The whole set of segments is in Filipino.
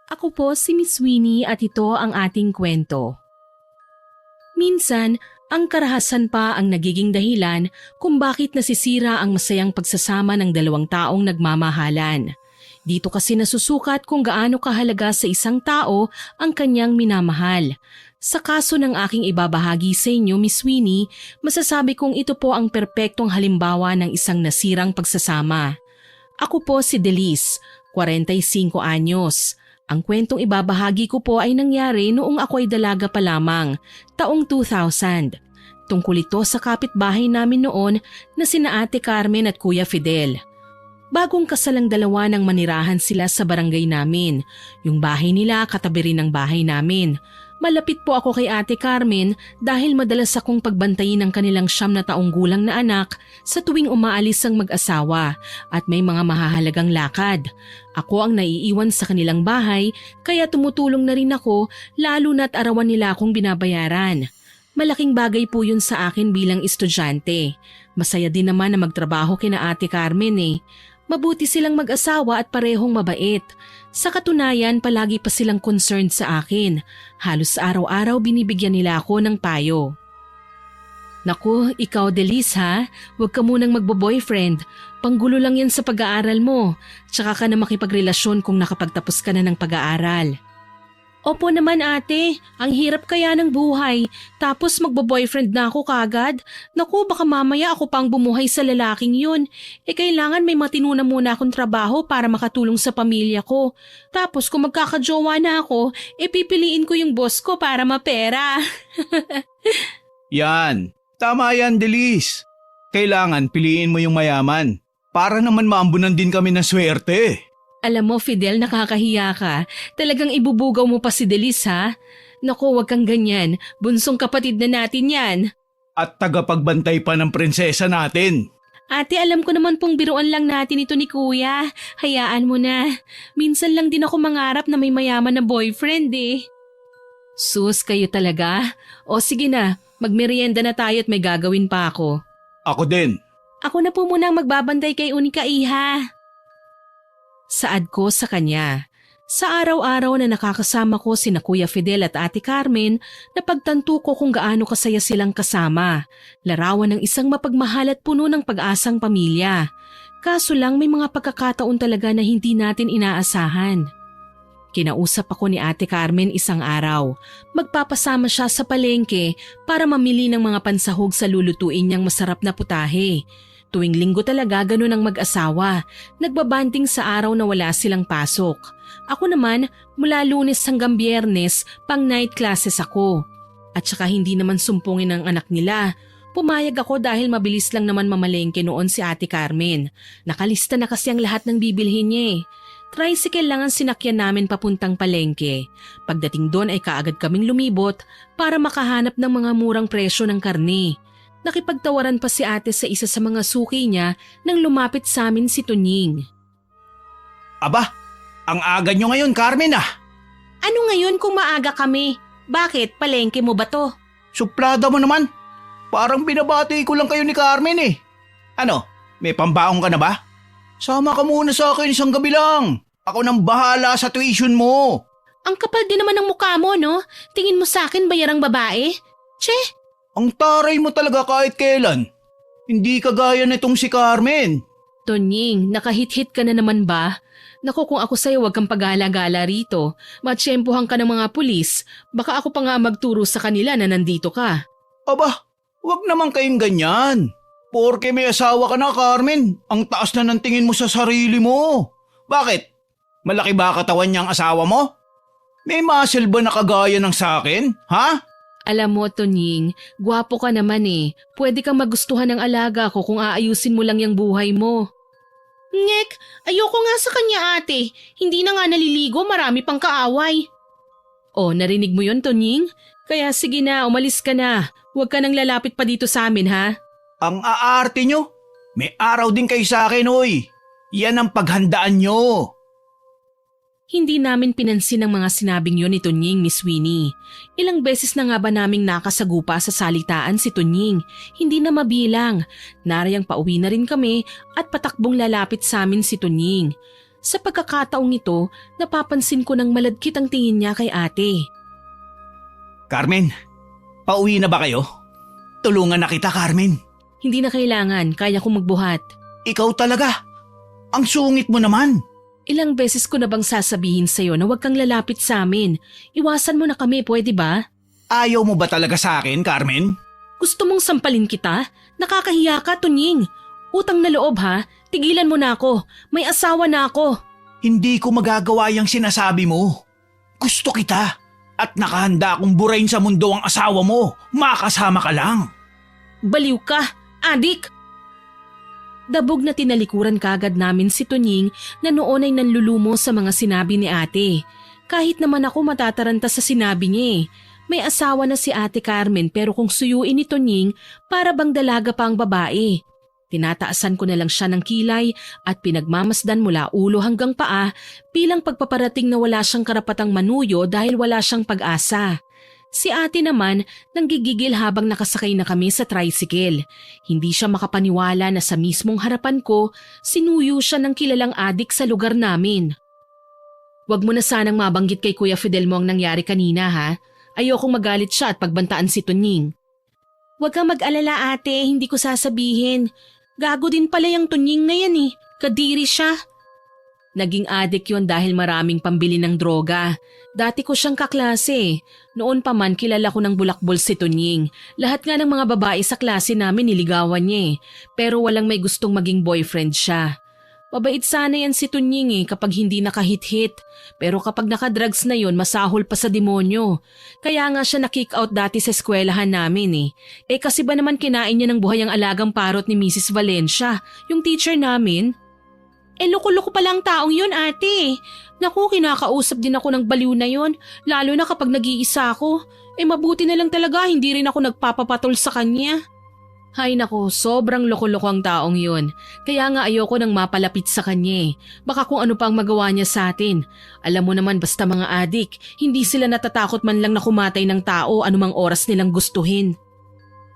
Ako po si Miss Winnie at ito ang ating kwento. Minsan, ang karahasan pa ang nagiging dahilan kung bakit nasisira ang masayang pagsasama ng dalawang taong nagmamahalan. Dito kasi nasusukat kung gaano kahalaga sa isang tao ang kanyang minamahal. Sa kaso ng aking ibabahagi sa inyo, Miss Winnie, masasabi kong ito po ang perpektong halimbawa ng isang nasirang pagsasama. Ako po si Deliz, 45 anyos. Ang kwentong ibabahagi ko po ay nangyari noong ako ay dalaga pa lamang, taong 2000. Tungkol ito sa kapitbahay namin noon na sina Ate Carmen at Kuya Fidel. Bagong kasalang dalawa nang manirahan sila sa barangay namin. Yung bahay nila katabi rin ng bahay namin. Malapit po ako kay Ate Carmen dahil madalas akong pagbantayin ng kanilang 9 na taong gulang na anak sa tuwing umaalis ang mag-asawa at may mga mahahalagang lakad. Ako ang naiiwan sa kanilang bahay kaya tumutulong na rin ako lalo na't arawan nila akong binabayaran. Malaking bagay po yun sa akin bilang estudyante. Masaya din naman na magtrabaho kina Ate Carmen eh. Mabuti silang mag-asawa at parehong mabait. Sa katunayan, palagi pa silang concerned sa akin. Halos araw-araw binibigyan nila ako ng payo. Naku, ikaw Deliz ha? Huwag ka munang magbo-boyfriend. Panggulo lang yan sa pag-aaral mo. Tsaka ka na makipagrelasyon kung nakapagtapos ka na ng pag-aaral. Opo naman ate, ang hirap kaya ng buhay. Tapos magbo-boyfriend na ako kagad. Naku, baka mamaya ako pang bumuhay sa lalaking yun. Kailangan may matinuna muna akong trabaho para makatulong sa pamilya ko. Tapos kung magkakajowa na ako, pipiliin ko yung boss ko para mapera. Yan, tama yan Deliz. Kailangan piliin mo yung mayaman. Para naman maambunan din kami ng swerte. Alam mo Fidel, nakakahiya ka. Talagang ibubugaw mo pa si Deliz ha? Naku, wag kang ganyan. Bunsong kapatid na natin yan. At tagapagbantay pa ng prinsesa natin. Ate, alam ko naman pong biruan lang natin ito ni Kuya. Hayaan mo na. Minsan lang din ako mangarap na may mayaman na boyfriend eh. Sus, kayo talaga? O sige na, magmerienda na tayo at may gagawin pa ako. Ako din. Ako na po muna ang magbabantay kay Unika Iha. Saad ko sa kanya. Sa araw-araw na nakakasama ko sina Kuya Fidel at Ate Carmen, napagtanto ko kung gaano kasaya silang kasama. Larawan ng isang mapagmahal at puno ng pag-asang pamilya. Kaso lang may mga pagkakataon talaga na hindi natin inaasahan. Kinausap ako ni Ate Carmen isang araw. Magpapasama siya sa palengke para mamili ng mga pansahog sa lulutuin niyang masarap na putahe. Tuwing linggo talaga ganun ang mag-asawa. Nagbabanding sa araw na wala silang pasok. Ako naman, mula Lunes hanggang Biyernes, pang night classes ako. At saka hindi naman sumpungin ang anak nila. Pumayag ako dahil mabilis lang naman mamalengke noon si Ate Carmen. Nakalista na kasi ang lahat ng bibilhin niya eh. Tricycle lang ang sinakyan namin papuntang palengke. Pagdating doon ay kaagad kaming lumibot para makahanap ng mga murang presyo ng karne. Nakipagtawaran pa si ate sa isa sa mga suki niya nang lumapit sa amin si Tunying. Aba, ang aga nyo ngayon Carmen ah. Ano ngayon kung maaga kami? Bakit? Palengke mo ba to? Suplada mo naman. Parang binabati ko lang kayo ni Carmen eh. Ano, may pambaong ka na ba? Sama ka muna sa akin isang gabi lang. Ako nang bahala sa tuition mo. Ang kapal din naman ng mukha mo, no? Tingin mo sa akin bayarang babae? Che! Ang taray mo talaga kahit kailan. Hindi kagaya nitong si Carmen. Tonying, nakahit-hit ka na naman ba? Naku, kung ako sa'yo wag kang pag-gala-gala rito. Matsyempohan ka ng mga pulis. Baka ako pa nga magturo sa kanila na nandito ka. Aba, wag naman kayong ganyan. Porke may asawa ka na Carmen, ang taas na ng tingin mo sa sarili mo. Bakit? Malaki ba katawan niyang asawa mo? May muscle ba na kagaya ng sakin? Ha? Alam mo, Tonying, gwapo ka naman eh. Pwede kang magustuhan ng alaga ko kung aayusin mo lang yung buhay mo. Ngek, ayoko nga sa kanya ate. Hindi na nga naliligo, marami pang kaaway. Oh, narinig mo yon Tonying? Kaya sige na, umalis ka na. Huwag ka nang lalapit pa dito sa amin ha. Ang aarte nyo. May araw din kayo sa akin, hoy. Yan ang paghandaan nyo. Hindi namin pinansin ang mga sinabing yun ni Tunying, Miss Winnie. Ilang beses na nga ba naming nakasagupa sa salitaan si Tunying? Hindi na mabilang. Narayang pauwi na rin kami at patakbong lalapit sa amin si Tunying. Sa pagkakataong ito, napapansin ko ng maladkit ang tingin niya kay ate. Carmen, pauwi na ba kayo? Tulungan na kita, Carmen. Hindi na kailangan, kaya kong magbuhat. Ikaw talaga. Ang sungit mo naman. Ilang beses ko na bang sasabihin sa'yo na huwag kang lalapit sa amin? Iwasan mo na kami, pwede ba? Ayaw mo ba talaga sa akin, Carmen? Gusto mong sampalin kita? Nakakahiya ka, Tunying. Utang na loob ha, tigilan mo na ako. May asawa na ako. Hindi ko magagawa yung sinasabi mo. Gusto kita. At nakahanda akong burahin sa mundo ang asawa mo. Makasama ka lang. Baliw ka, adik! Dabog na tinalikuran kagad namin si Tunying na noon ay nanlulumo sa mga sinabi ni ate. Kahit naman ako matataranta sa sinabi niya eh. May asawa na si Ate Carmen pero kung suyuin ni Tunying, para bang dalaga pa ang babae. Tinataasan ko na lang siya ng kilay at pinagmamasdan mula ulo hanggang paa bilang pagpaparating na wala siyang karapatang manuyo dahil wala siyang pag-asa. Si ate naman nanggigigil habang nakasakay na kami sa tricycle. Hindi siya makapaniwala na sa mismong harapan ko, sinuyo siya ng kilalang adik sa lugar namin. Huwag mo na sanang mabanggit kay Kuya Fidel mo ang nangyari kanina ha. Ayokong magalit siya at pagbantaan si Tunying. Huwag kang mag-alala ate, hindi ko sasabihin. Gago din pala yung Tunying na yan eh. Kadiri siya. Naging adik yon dahil maraming pambili ng droga. Dati ko siyang kaklase. Noon pa man kilala ko ng bulakbol si Tunying. Lahat nga ng mga babae sa klase namin niligawan niya eh. Pero walang may gustong maging boyfriend siya. Mabait sana yan si Tunying eh kapag hindi nakahit-hit. Pero kapag nakadrugs na yon masahol pa sa demonyo. Kaya nga siya na-kick out dati sa eskwelahan namin eh. Eh kasi ba naman kinain niya ng buhay ang alagang parot ni Mrs. Valencia, yung teacher namin? Eh loko-loko pala ang taong yun ate. Naku, kinakausap din ako ng baliw na yon, lalo na kapag nag-iisa ako. Eh mabuti na lang talaga hindi rin ako nagpapapatol sa kanya. Hay nako, sobrang loko-loko ang taong yun. Kaya nga ayoko nang mapalapit sa kanya eh. Baka kung ano pang magawa niya sa atin. Alam mo naman basta mga adik, hindi sila natatakot man lang na kumatay ng tao anumang oras nilang gustuhin.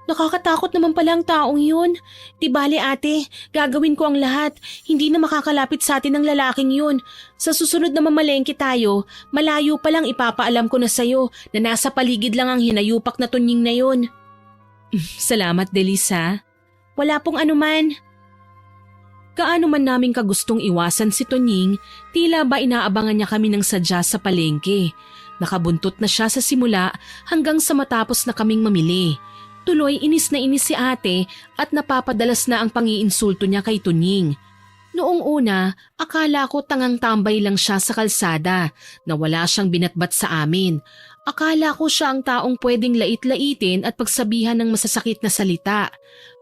Nakakatakot naman pala ang taong yun. Di bale ate, gagawin ko ang lahat. Hindi na makakalapit sa atin ng lalaking yun. Sa susunod na mamalengke tayo, malayo pa lang ipapaalam ko na sa'yo na nasa paligid lang ang hinayupak na Tunying na yun. Salamat, Delisa. Wala pong anuman. Kaano man naming kagustong iwasan si Tunying, tila ba inaabangan niya kami ng sadya sa palengke. Nakabuntot na siya sa simula hanggang sa matapos na kaming mamili. Tuloy inis na inis si ate at napapadalas na ang pangiinsulto niya kay Tunying. Noong una, akala ko tangang tambay lang siya sa kalsada na wala siyang binatbat sa amin. Akala ko siya ang taong pwedeng lait-laitin at pagsabihan ng masasakit na salita.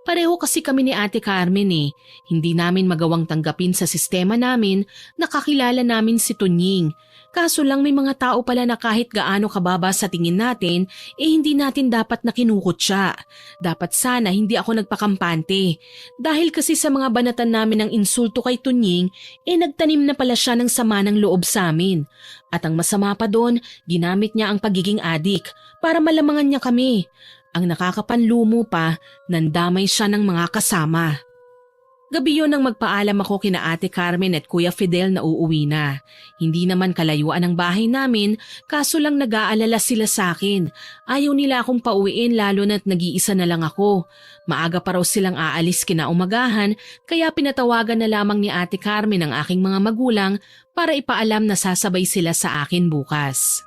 Pareho kasi kami ni Ate Carmen eh. Hindi namin magawang tanggapin sa sistema namin na kakilala namin si Tunying. Kaso lang may mga tao pala na kahit gaano kababa sa tingin natin, hindi natin dapat na kinukot siya. Dapat sana hindi ako nagpakampante. Dahil kasi sa mga banatan namin ng insulto kay Tunying, nagtanim na pala siya ng sama ng loob sa amin. At ang masama pa doon, ginamit niya ang pagiging adik para malamangan niya kami. Ang nakakapanlumo pa, nandamay siya ng mga kasama. Gabi yun nang magpaalam ako kina Ate Carmen at Kuya Fidel na uuwi na. Hindi naman kalayuan ang bahay namin, kaso lang nag-aalala sila sa akin. Ayaw nila akong pauwiin lalo na't nag-iisa na lang ako. Maaga pa raw silang aalis kinaumagahan, kaya pinatawagan na lamang ni Ate Carmen ang aking mga magulang para ipaalam na sasabay sila sa akin bukas.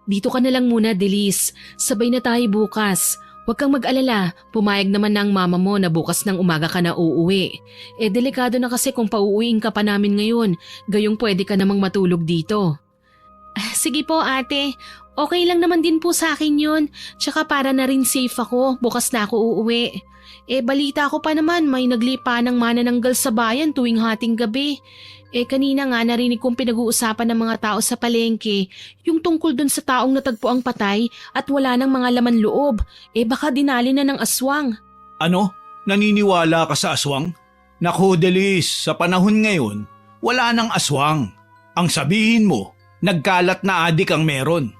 Dito ka na lang muna, Delis. Sabay na tayo bukas. Huwag kang mag-alala, pumayag naman na ang mama mo na bukas ng umaga ka na uuwi. Delikado na kasi kung pauuwiin ka pa namin ngayon, gayong pwede ka namang matulog dito. Sige po ate, okay lang naman din po sa akin yun. Tsaka para na rin safe ako, bukas na ako uuwi. Balita ko pa naman may naglipa ng manananggal sa bayan tuwing hating gabi. Kanina nga narinig kong pinag-uusapan ng mga tao sa palengke, yung tungkol dun sa taong natagpo ang patay at wala ng mga laman loob. Baka dinali na ng aswang. Ano? Naniniwala ka sa aswang? Naku, Delis, sa panahon ngayon, wala nang aswang. Ang sabihin mo, nagkalat na adik ang meron.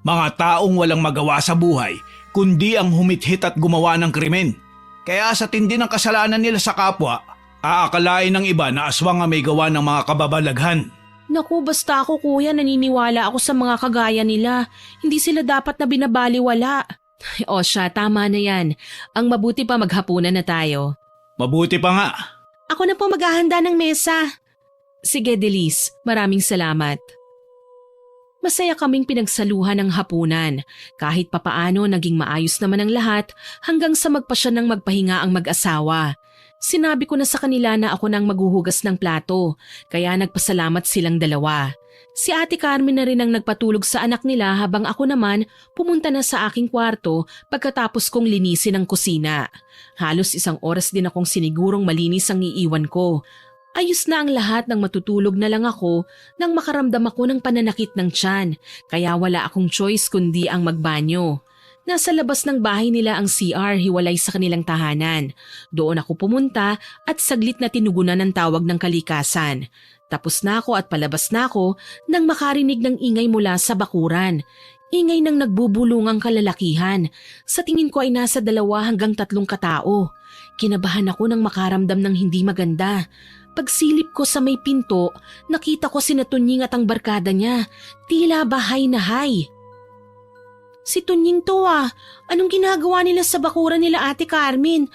Mga taong walang magawa sa buhay, kundi ang humithit at gumawa ng krimen. Kaya sa tindi ng kasalanan nila sa kapwa, Aakalain ng iba na aswang ang may gawa ng mga kababalaghan. Naku, basta ako kuya, naniniwala ako sa mga kagaya nila. Hindi sila dapat na binabaliwala. O siya, tama na yan. Ang mabuti pa maghapunan na tayo. Mabuti pa nga. Ako na po maghahanda ng mesa. Sige, Delis. Maraming salamat. Masaya kaming pinagsaluhan ng hapunan. Kahit papaano naging maayos naman ang lahat hanggang sa magpasya ng magpahinga ang mag-asawa. Sinabi ko na sa kanila na ako nang maghuhugas ng plato, kaya nagpasalamat silang dalawa. Si Ate Carmen na rin ang nagpatulog sa anak nila habang ako naman pumunta na sa aking kwarto pagkatapos kong linisin ang kusina. Halos 1 oras din akong sinigurong malinis ang iiwan ko. Ayos na ang lahat nang matutulog na lang ako nang makaramdam ako ng pananakit ng tiyan, kaya wala akong choice kundi ang magbanyo. Nasa labas ng bahay nila ang CR, hiwalay sa kanilang tahanan. Doon ako pumunta at saglit na tinugunan ng tawag ng kalikasan. Tapos na ako at palabas na ako nang makarinig ng ingay mula sa bakuran. Ingay ng nagbubulungang kalalakihan. Sa tingin ko ay nasa 2 hanggang 3 katao. Kinabahan ako nang makaramdam ng hindi maganda. Pagsilip ko sa may pinto, nakita ko si Tunying at ang barkada niya. Tila bahay na hay. Si Tunying to ah. Anong ginagawa nila sa bakuran nila Ate Carmen?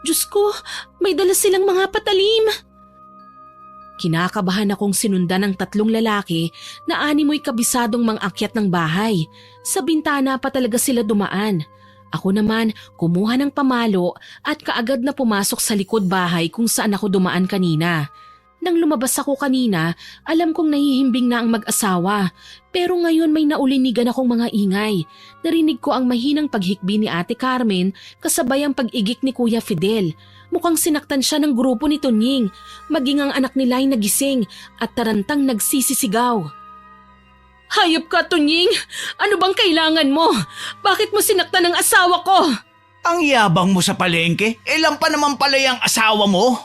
Diyos ko, may dala silang mga patalim. Kinakabahan akong sinundan ng 3 lalaki na animoy kabisadong mang-akyat ng bahay. Sa bintana pa talaga sila dumaan. Ako naman kumuha ng pamalo at kaagad na pumasok sa likod bahay kung saan ako dumaan kanina. Nang lumabas ako kanina, alam kong nahihimbing na ang mag-asawa. Pero ngayon may naulinigan akong mga ingay. Narinig ko ang mahinang paghikbi ni Ate Carmen kasabay ang pag-igik ni Kuya Fidel. Mukhang sinaktan siya ng grupo ni Tunying. Maging ang anak nila ay nagising at tarantang nagsisisigaw. Hayop ka, Tunying! Ano bang kailangan mo? Bakit mo sinaktan ang asawa ko? Ang yabang mo sa palengke, ilan pa naman pala yung asawa mo?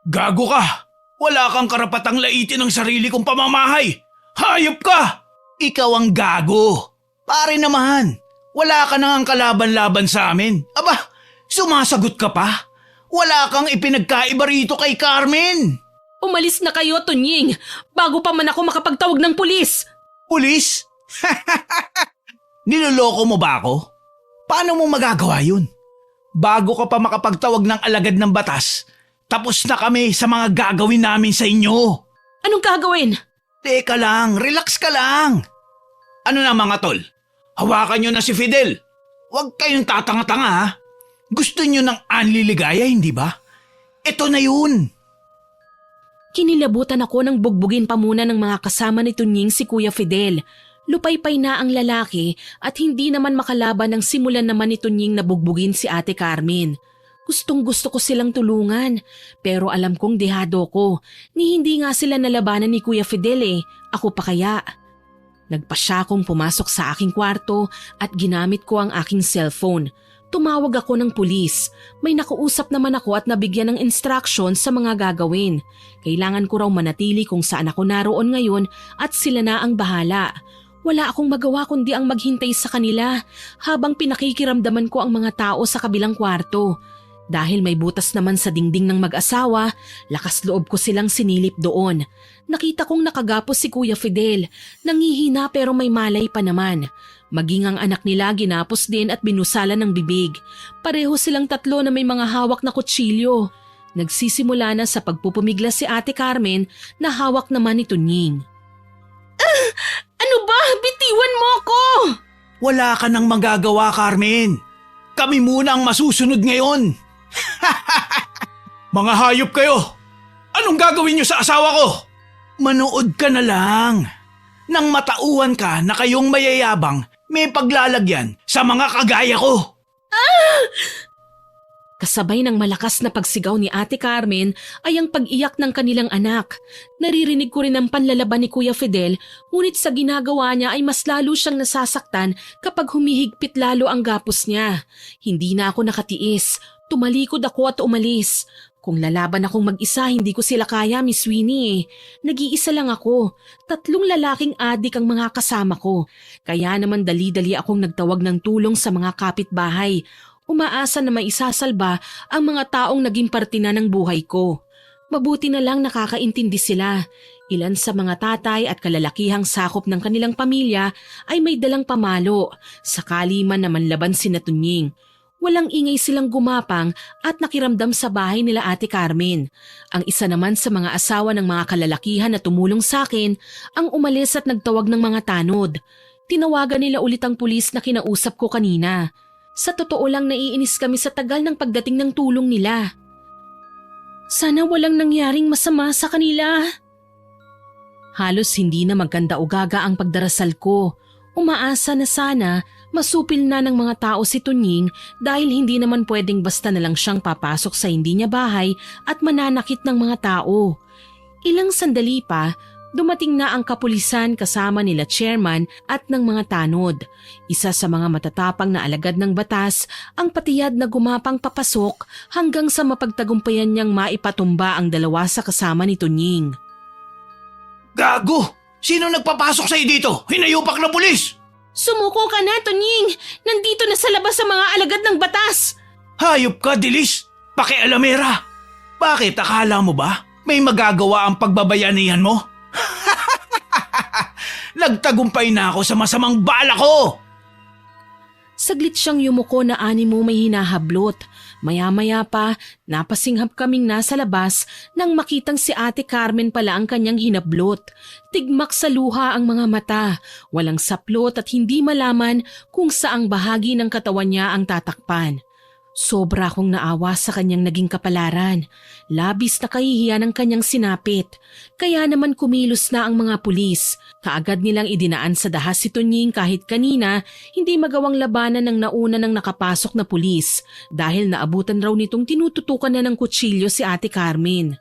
Gago ka! Wala kang karapatang laitin ang sarili kong pamamahay! Hayop ka! Ikaw ang gago! Pare naman, wala ka nang kalaban-laban sa amin. Aba, sumasagot ka pa? Wala kang ipinagkaiba rito kay Carmen! Umalis na kayo, Tunying, bago pa man ako makapagtawag ng pulis! Pulis? Niloloko mo ba ako? Paano mo magagawa yun? Bago ka pa makapagtawag ng alagad ng batas, tapos na kami sa mga gagawin namin sa inyo. Anong gagawin? Teka lang, relax ka lang. Ano na mga tol? Hawakan nyo na si Fidel. Huwag kayong tatanga-tanga ha. Gusto nyo ng anliligaya, hindi ba? Ito na yun. Kinilabutan ako nang bugbugin pa muna ng mga kasama ni Tunying si Kuya Fidel. Lupaypay na ang lalaki at hindi naman makalaban nang simulan naman ni Tunying na bugbugin si Ate Carmen. Gustong-gusto ko silang tulungan, pero alam kong dehado ko, ni hindi nga sila nalabanan ni Kuya Fidel eh, ako pa kaya. Nagpasya akong pumasok sa aking kwarto at ginamit ko ang aking cellphone. Tumawag ako ng pulis. May nakuusap naman ako at nabigyan ng instruction sa mga gagawin. Kailangan ko raw manatili kung saan ako naroon ngayon at sila na ang bahala. Wala akong magawa kundi ang maghintay sa kanila habang pinakikiramdaman ko ang mga tao sa kabilang kwarto. Dahil may butas naman sa dingding ng mag-asawa, lakas loob ko silang sinilip doon. Nakita kong nakagapos si Kuya Fidel, nangihina pero may malay pa naman. Maging ang anak nila ginapos din at binusalan ng bibig. Pareho silang 3 na may mga hawak na kutsilyo. Nagsisimula na sa pagpupumiglas si Ate Carmen na hawak naman ni Tunying. Ano ba? Bitiwan mo ko! Wala ka nang magagawa, Carmen. Kami muna ang masusunod ngayon. Mga hayop kayo! Anong gagawin niyo sa asawa ko? Manood ka na lang. Nang matauhan ka na kayong mayayabang, may paglalagyan sa mga kagaya ko. Kasabay ng malakas na pagsigaw ni Ate Carmen ay ang pag-iyak ng kanilang anak. Naririnig ko rin ang panlalaban ni Kuya Fidel, ngunit sa ginagawa niya ay mas lalo siyang nasasaktan kapag humihigpit lalo ang gapos niya. Hindi na ako nakatiis. Tumalikod ako at umalis. Kung lalaban akong mag-isa, hindi ko sila kaya, Miss Winnie. Nag-iisa lang ako. 3 lalaking adik ang mga kasama ko. Kaya naman dali-dali akong nagtawag ng tulong sa mga kapitbahay. Umaasa na maisasalba ang mga taong naging parte na ng buhay ko. Mabuti na lang nakakaintindi sila. Ilan sa mga tatay at kalalakihang sakop ng kanilang pamilya ay may dalang pamalo, sakali man na manlaban si Tunying. Walang ingay silang gumapang at nakiramdam sa bahay nila Ate Carmen. Ang isa naman sa mga asawa ng mga kalalakihan na tumulong sa akin ang umalis at nagtawag ng mga tanod. Tinawagan nila ulit ang pulis na kinausap ko kanina. Sa totoo lang naiinis kami sa tagal ng pagdating ng tulong nila. Sana walang nangyaring masama sa kanila. Halos hindi na maganda o gaga ang pagdarasal ko. Umaasa na sana masupil na ng mga tao si Tunying dahil hindi naman pwedeng basta na lang siyang papasok sa hindi niya bahay at mananakit ng mga tao. Ilang sandali pa, dumating na ang kapulisan kasama nila chairman at ng mga tanod. Isa sa mga matatapang na alagad ng batas ang patiyad na gumapang papasok hanggang sa mapagtagumpayan niyang maipatumba ang dalawa sa kasama ni Tunying. Gago! Sino nagpapasok sa'yo dito? Hinayupak na pulis! Sumuko ka na, Tunying! Nandito na sa labas ang mga alagad ng batas! Hayop ka, Dilis! Pakialamera! Bakit akala mo ba may magagawa ang pagbabayanihan mo? Nagtagumpay na ako sa masamang bala ko! Saglit siyang yumuko na animo may hinahablot. Maya-maya pa, napasinghap kaming nasa labas nang makitang si Ate Carmen pala ang kanyang hinablot. Tigmak sa luha ang mga mata, walang saplot at hindi malaman kung saang bahagi ng katawan niya ang tatakpan. Sobra akong naawa sa kanyang naging kapalaran. Labis na kahihiyan ang kanyang sinapit. Kaya naman kumilos na ang mga pulis. Kaagad nilang idinaan sa dahas si Tunying kahit kanina hindi magawang labanan ng nauna ng nakapasok na pulis dahil naabutan raw nitong tinututukan na ng kutsilyo si Ate Carmen.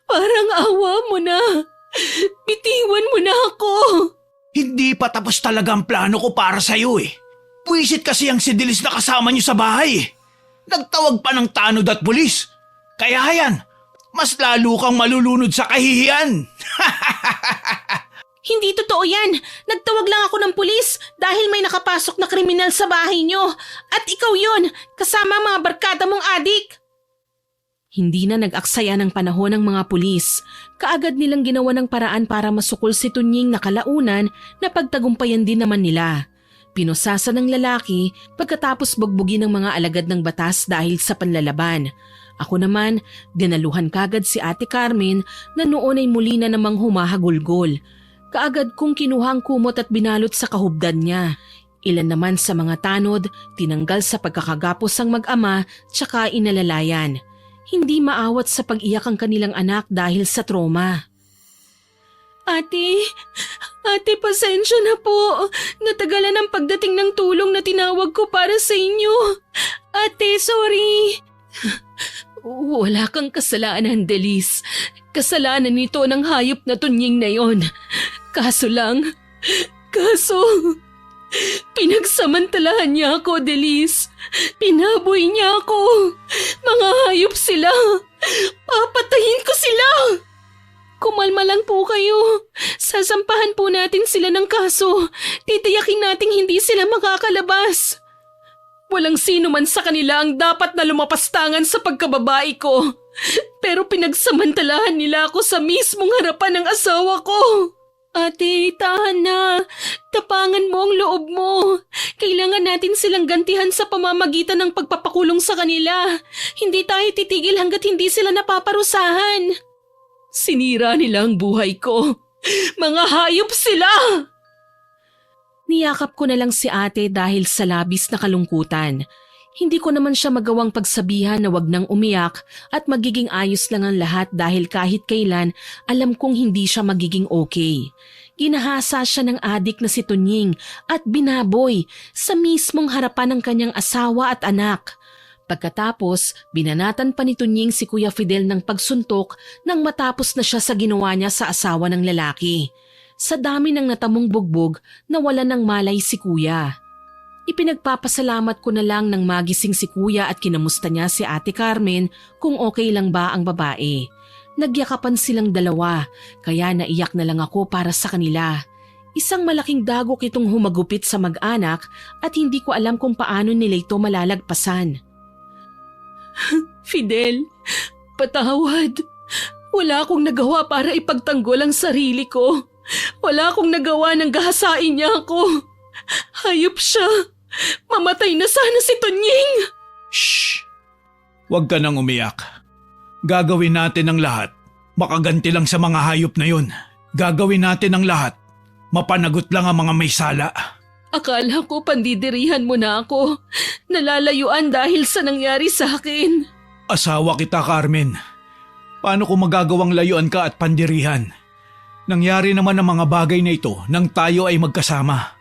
Parang awa mo na. Bitiwan mo na ako. Hindi pa tapos talaga ang plano ko para sa'yo eh. Puwisit kasi ang si Dilis na kasama niyo sa bahay. Nagtawag pa ng tanod at pulis. Kaya yan, mas lalo kang malulunod sa kahihiyan. Hindi totoo yan. Nagtawag lang ako ng pulis dahil may nakapasok na kriminal sa bahay niyo. At ikaw yon, kasama ang mga barkada mong adik. Hindi na nag-aksaya ng panahon ng mga pulis. Kaagad nilang ginawa ng paraan para masukol si Tunying na kalaunan na pagtagumpayan din naman nila. Pinusasa ng lalaki pagkatapos bugbugin ng mga alagad ng batas dahil sa panlalaban. Ako naman, dinaluhan kagad si Ate Carmen na noon ay muli na namang humahagulgol. Kaagad kong kinuha ang kumot at binalot sa kahubdan niya. Ilan naman sa mga tanod, tinanggal sa pagkakagapos ang mag-ama tsaka inalalayan. Hindi maawat sa pag-iyak ang kanilang anak dahil sa trauma. Ate, pasensya na po. Natagalan ang pagdating ng tulong na tinawag ko para sa inyo. Ate, sorry. Wala kang kasalanan, Delis. Kasalanan nito ng hayop na Tunying na yon. Kaso, pinagsamantalahan niya ako, Delis. Pinaboy niya ako. Mga hayop sila. Papatayin ko sila. Kumalma lang po kayo. Sasampahan po natin sila ng kaso. Titiyakin nating hindi sila makakalabas. Walang sino man sa kanila ang dapat na lumapastangan sa pagkababae ko. Pero pinagsamantalahan nila ako sa mismong harapan ng asawa ko. Ate, tahan na. Tapangan mo ang loob mo. Kailangan natin silang gantihan sa pamamagitan ng pagpapakulong sa kanila. Hindi tayo titigil hanggat hindi sila napaparusahan. Sinira nila ang buhay ko. Mga hayop sila! Niyakap ko na lang si ate dahil sa labis na kalungkutan. Hindi ko naman siya magawang pagsabihan na wag nang umiyak at magiging ayos lang ang lahat dahil kahit kailan alam kong hindi siya magiging okay. Ginahasa siya ng adik na si Tunying at binaboy sa mismong harapan ng kanyang asawa at anak. Pagkatapos, binanatan pa ni Tunying si Kuya Fidel ng pagsuntok nang matapos na siya sa ginawa niya sa asawa ng lalaki. Sa dami ng natamong bugbog, nawala ng malay si Kuya. Ipinagpapasalamat ko na lang nang magising si Kuya at kinamusta niya si Ate Carmen kung okay lang ba ang babae. Nagyakapan silang dalawa, kaya naiyak na lang ako para sa kanila. Isang malaking dagok itong humagupit sa mag-anak at hindi ko alam kung paano nila ito malalagpasan. Fidel, patawad. Wala akong nagawa para ipagtanggol ang sarili ko. Wala akong nagawa nang gahasain niya ako. Hayop siya. Mamatay na sana si Tunying. Shh! Huwag ka nang umiyak. Gagawin natin ang lahat. Makaganti lang sa mga hayop na yun. Gagawin natin ang lahat. Mapanagot lang ang mga may sala. Akala ko pandidirihan mo na ako. Nalalayuan dahil sa nangyari sa akin. Asawa kita, Carmen. Paano ko magagawang layuan ka at pandirihan? Nangyari naman ang mga bagay na ito nang tayo ay magkasama.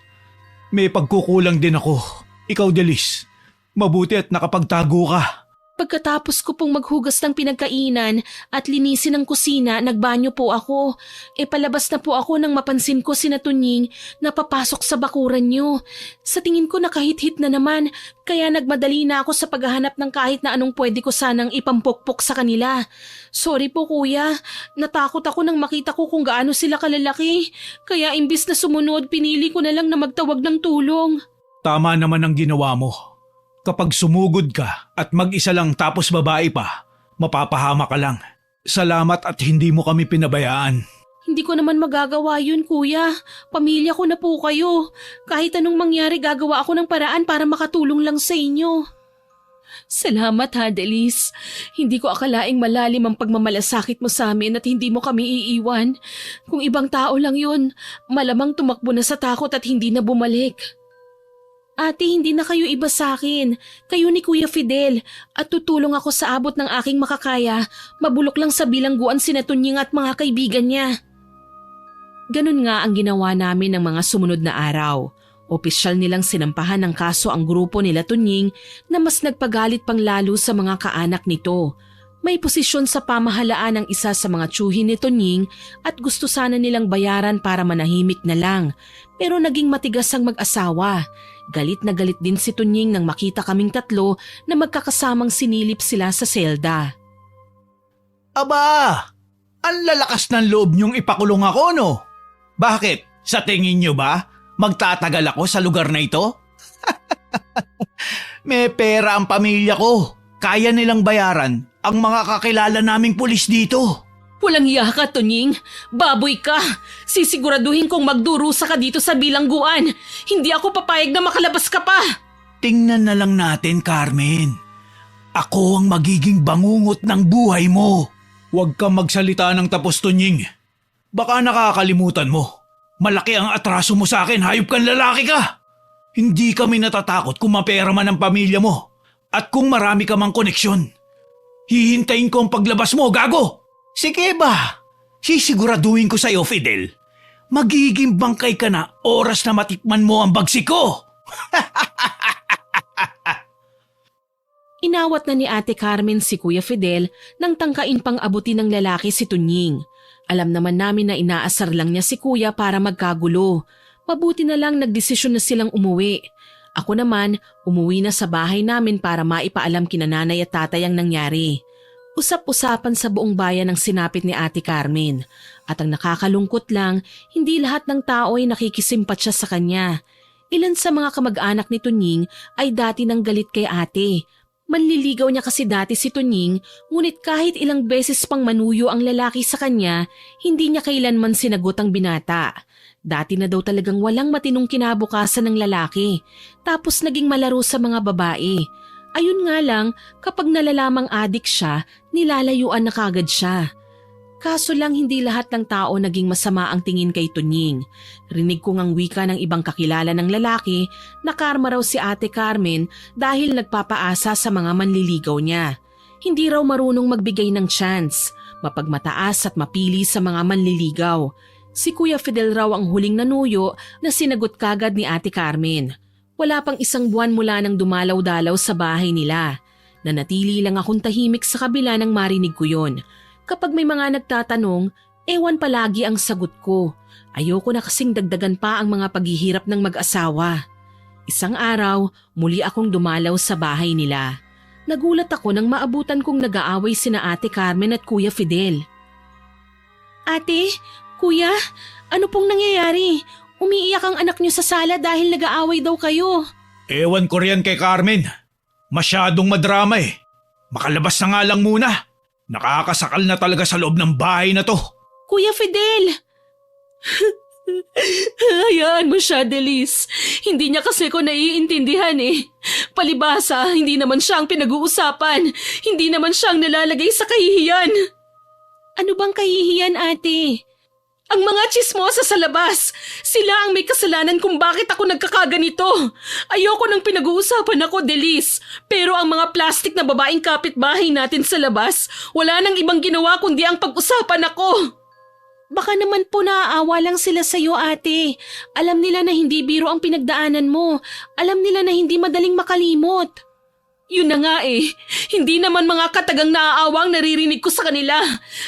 May pagkukulang din ako. Ikaw, Delis. Mabuti at nakapagtago ka. Pagkatapos ko pong maghugas ng pinagkainan at linisin ang kusina, nagbanyo po ako. Palabas na po ako nang mapansin ko si Tunying na papasok sa bakuran niyo. Sa tingin ko nakahit-hit na naman, kaya nagmadali na ako sa paghahanap ng kahit na anong pwede ko sanang ipampokpok sa kanila. Sorry po kuya, natakot ako nang makita ko kung gaano sila kalalaki. Kaya imbis na sumunod, pinili ko na lang na magtawag ng tulong. Tama naman ang ginawa mo. Kapag sumugod ka at mag-isa lang tapos babae pa, mapapahama ka lang. Salamat at hindi mo kami pinabayaan. Hindi ko naman magagawa yun, kuya. Pamilya ko na po kayo. Kahit anong mangyari, gagawa ako ng paraan para makatulong lang sa inyo. Salamat ha, Delis. Hindi ko akalaing malalim ang pagmamalasakit mo sa amin at hindi mo kami iiwan. Kung ibang tao lang yun, malamang tumakbo na sa takot at hindi na bumalik. Ate, hindi na kayo iba sa akin. Kayo ni Kuya Fidel at tutulong ako sa abot ng aking makakaya. Mabulok lang sa bilangguan si Tunying at mga kaibigan niya. Ganun nga ang ginawa namin ng mga sumunod na araw. Opisyal nilang sinampahan ng kaso ang grupo nila Tunying na mas nagpagalit pang lalo sa mga kaanak nito. May posisyon sa pamahalaan ang isa sa mga tiyuhin ni Tunying at gusto sana nilang bayaran para manahimik na lang. Pero naging matigas ang mag-asawa. Galit na galit din si Tunying nang makita kaming tatlo na magkakasamang sinilip sila sa selda. Aba! Ang lalakas ng loob niyong ipakulong ako, no? Bakit? Sa tingin niyo ba, magtatagal ako sa lugar na ito? May pera ang pamilya ko. Kaya nilang bayaran ang mga kakilala naming pulis dito. Walang iya ka, Tunying. Baboy ka. Sisiguraduhin kong magdurusa ka dito sa bilangguan. Hindi ako papayag na makalabas ka pa. Tingnan na lang natin, Carmen. Ako ang magiging bangungot ng buhay mo. Huwag kang magsalita ng tapos, Tunying. Baka nakakalimutan mo. Malaki ang atraso mo sa akin, hayop kang lalaki ka. Hindi kami natatakot kung mapera man ang pamilya mo. At kung marami ka mang koneksyon. Hihintayin ko ang paglabas mo, gago! Sige ba? Sisiguraduhin ko sa'yo, Fidel. Magiging bangkay ka na oras na matikman mo ang bagsik ko. Inawat na ni Ate Carmen si Kuya Fidel nang tangkain pang abutin ng lalaki si Tunying. Alam naman namin na inaasar lang niya si Kuya para magkagulo. Mabuti na lang nagdesisyon na silang umuwi. Ako naman, umuwi na sa bahay namin para maipaalam kina nanay at tatay ang nangyari. Usap-usapan sa buong bayan ang sinapit ni Ate Carmen. At ang nakakalungkot lang, hindi lahat ng tao ay nakikisimpatya sa kanya. Ilan sa mga kamag-anak ni Tunying ay dati nang galit kay ate. Manliligaw niya kasi dati si Tunying, ngunit kahit ilang beses pang manuyo ang lalaki sa kanya, hindi niya kailanman sinagot ang binata. Dati na daw talagang walang matinong kinabukasan ng lalaki, tapos naging malaro sa mga babae. Ayun nga lang, kapag nalalamang adik siya, nilalayuan na kagad siya. Kaso lang hindi lahat ng tao naging masama ang tingin kay Tunying. Rinig ko ngang wika ng ibang kakilala ng lalaki na karma raw si Ate Carmen dahil nagpapaasa sa mga manliligaw niya. Hindi raw marunong magbigay ng chance, mapagmataas at mapili sa mga manliligaw. Si Kuya Fidel raw ang huling nanuyo na sinagot kagad ni Ate Carmen. Wala pang isang buwan mula nang dumalaw-dalaw sa bahay nila. Nanatili lang akong tahimik sa kabila nang marinig ko yon. Kapag may mga nagtatanong, ewan palagi ang sagot ko. Ayoko na kasing dagdagan pa ang mga paghihirap ng mag-asawa. Isang araw, muli akong dumalaw sa bahay nila. Nagulat ako nang maabutan kong nag-aaway sina Ate Carmen at Kuya Fidel. Ate, Kuya, ano pong nangyayari? Umiiyak ang anak niyo sa sala dahil nag-aaway daw kayo. Ewan ko riyan kay Carmen. Masyadong madrama eh. Makalabas na nga lang muna. Nakakasakal na talaga sa loob ng bahay na to. Kuya Fidel! Hayaan mo siya, Delis. Hindi niya kasi ko naiintindihan eh. Palibasa, hindi naman siya ang pinag-uusapan. Hindi naman siya ang nalalagay sa kahihiyan. Ano bang kahihiyan, ate? Ang mga tsismosa sa labas. Sila ang may kasalanan kung bakit ako nagkakaganito. Ayoko nang pinag-uusapan ako, Delis. Pero ang mga plastic na babaeng kapitbahay natin sa labas, wala nang ibang ginawa kundi ang pag-usapan ako. Baka naman po naaawa lang sila sa'yo, ate. Alam nila na hindi biro ang pinagdaanan mo. Alam nila na hindi madaling makalimot. Yun na nga eh. Hindi naman mga katagang naaawa ang naririnig ko sa kanila.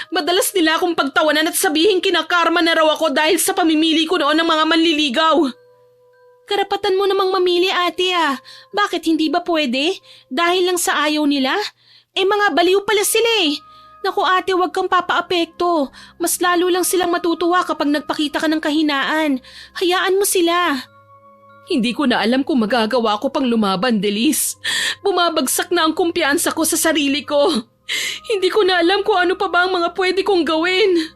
Madalas nila akong pagtawanan at sabihin kinakarma na raw ako dahil sa pamimili ko noon ng mga manliligaw. Karapatan mo namang mamili, ate ah. Bakit hindi ba pwede? Dahil lang sa ayaw nila? Eh mga baliw pala sila eh. Naku ate, huwag kang papaapekto. Mas lalo lang silang matutuwa kapag nagpakita ka ng kahinaan. Hayaan mo sila. Hindi ko na alam kung magagawa ko pang lumaban, Delis. Bumabagsak na ang kumpiyansa ko sa sarili ko. Hindi ko na alam kung ano pa ba ang mga pwede kong gawin.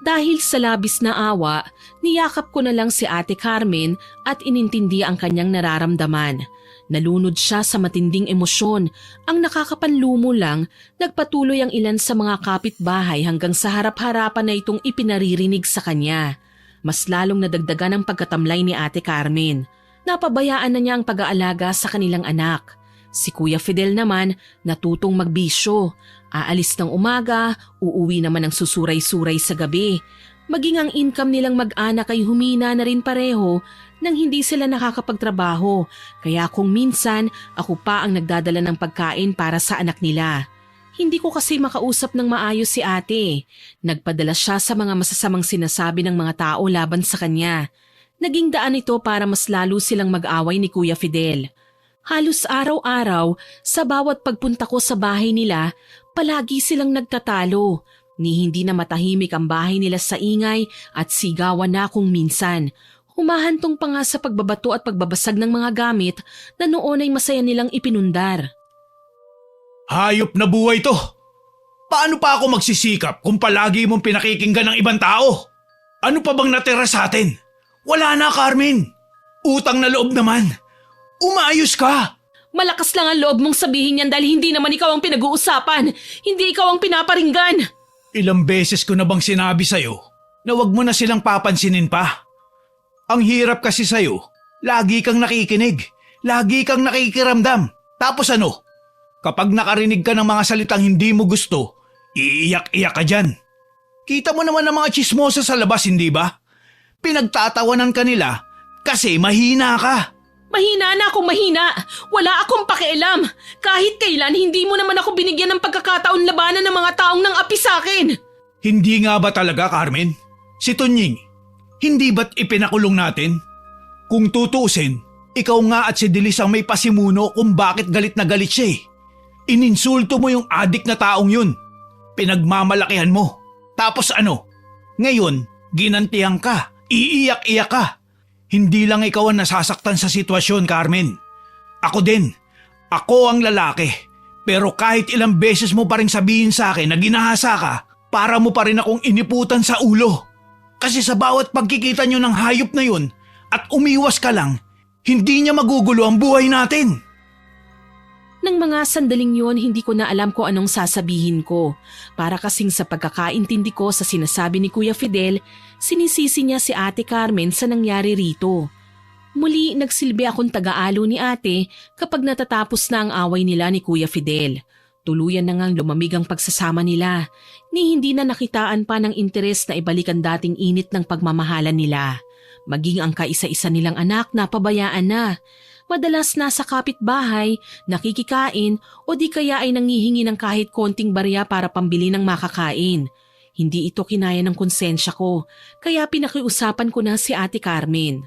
Dahil sa labis na awa, niyakap ko na lang si Ate Carmen at inintindi ang kanyang nararamdaman. Nalunod siya sa matinding emosyon. Ang nakakapanlumo lang, nagpatuloy ang ilan sa mga kapitbahay hanggang sa harap-harapan na itong ipinaririnig sa kanya. Mas lalong nadagdagan ang pagkatamlay ni Ate Carmen. Napabayaan na niya ang pag-aalaga sa kanilang anak. Si Kuya Fidel naman natutong magbisyo. Aalis ng umaga, uuwi naman ng susuray-suray sa gabi. Maging ang income nilang mag-anak ay humina na rin pareho nang hindi sila nakakapagtrabaho. Kaya kung minsan ako pa ang nagdadala ng pagkain para sa anak nila. Hindi ko kasi makausap ng maayos si ate. Nagpadala siya sa mga masasamang sinasabi ng mga tao laban sa kanya. Naging daan ito para mas lalo silang mag-away ni Kuya Fidel. Halos araw-araw, sa bawat pagpunta ko sa bahay nila, palagi silang nagtatalo. Ni hindi na matahimik ang bahay nila sa ingay at sigawan na kung minsan. Humahantong pa nga sa pagbabato at pagbabasag ng mga gamit na noon ay masaya nilang ipinundar. Hayop na buhay to! Paano pa ako magsisikap kung palagi mong pinakikinggan ng ibang tao? Ano pa bang natira sa atin? Wala na, Carmen! Utang na loob naman! Umayos ka! Malakas lang ang loob mong sabihin yan dahil hindi naman ikaw ang pinag-uusapan. Hindi ikaw ang pinaparinggan. Ilang beses ko na bang sinabi sa'yo na wag mo na silang papansinin pa? Ang hirap kasi sa'yo, lagi kang nakikinig, lagi kang nakikiramdam. Tapos ano? Kapag nakarinig ka ng mga salitang hindi mo gusto, iiyak-iyak ka dyan. Kita mo naman ang mga tsismosa sa labas, hindi ba? Pinagtatawanan ka nila kasi mahina ka. Mahina na akong mahina. Wala akong pakialam. Kahit kailan, hindi mo naman ako binigyan ng pagkakataon labanan ng mga taong nang api sa akin. Hindi nga ba talaga, Carmen? Si Tunying, hindi ba't ipinakulong natin? Kung tutuusin, ikaw nga at si Delis ang may pasimuno kung bakit galit na galit siya eh. Ininsulto mo yung adik na taong yun. Pinagmamalakihan mo. Tapos ano? Ngayon, ginantihan ka. Iiyak-iyak ka. Hindi lang ikaw ang nasasaktan sa sitwasyon, Carmen. Ako din. Ako ang lalaki. Pero kahit ilang beses mo pa rin sabihin sa akin na ginahasa ka, para mo pa rin akong iniputan sa ulo. Kasi sa bawat pagkikita nyo ng hayop na yun at umiwas ka lang, hindi niya magugulo ang buhay natin. Nang mga sandaling yun, hindi ko na alam kung anong sasabihin ko. Para kasing sa pagkakaintindi ko sa sinasabi ni Kuya Fidel, sinisisi niya si Ate Carmen sa nangyari rito. Muli, nagsilbi akong taga-alo ni ate kapag natatapos na ang away nila ni Kuya Fidel. Tuluyan na ngang lumamig ang pagsasama nila, ni hindi na nakitaan pa ng interes na ibalik ang dating init ng pagmamahalan nila. Maging ang kaisa-isa nilang anak na pabayaan na. Madalas nasa kapitbahay, nakikikain o di kaya ay nangihingi ng kahit konting barya para pambili ng makakain. Hindi ito kinaya ng konsensya ko, kaya pinakiusapan ko na si Ate Carmen.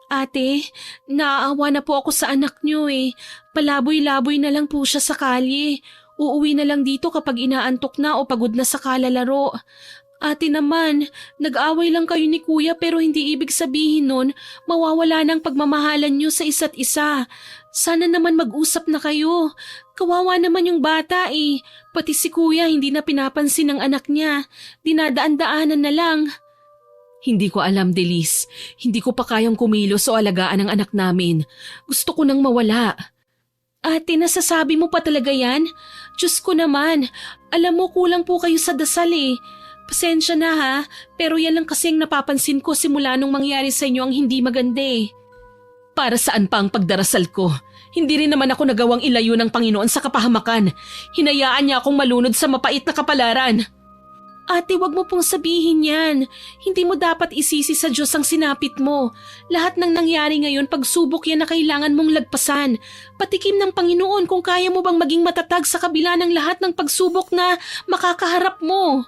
Ate, naaawa na po ako sa anak niyo eh. Palaboy-laboy na lang po siya sa kalye. Uuwi na lang dito kapag inaantok na o pagod na sa kalalaro. Ate naman, nag-away lang kayo ni kuya pero hindi ibig sabihin nun mawawala ng pagmamahalan niyo sa isa't isa. Sana naman mag-usap na kayo. Kawawa naman yung bata eh. Pati si kuya hindi na pinapansin ng anak niya. Dinadaan-daanan na lang. Hindi ko alam, Delis. Hindi ko pa kayang kumilos o alagaan ang anak namin. Gusto ko nang mawala. Ate, nasasabi mo pa talaga yan? Diyos ko naman, alam mo kulang po kayo sa dasal eh. Pasensya na ha, pero yan lang kasing napapansin ko simula nung mangyari sa inyo ang hindi maganda eh. Para saan pa ang pagdarasal ko? Hindi rin naman ako nagawang ilayo ng Panginoon sa kapahamakan. Hinayaan niya akong malunod sa mapait na kapalaran. Ate, wag mo pong sabihin yan. Hindi mo dapat isisi sa Diyos ang sinapit mo. Lahat ng nangyari ngayon, pagsubok yan na kailangan mong lagpasan. Patikim ng Panginoon kung kaya mo bang maging matatag sa kabila ng lahat ng pagsubok na makakaharap mo.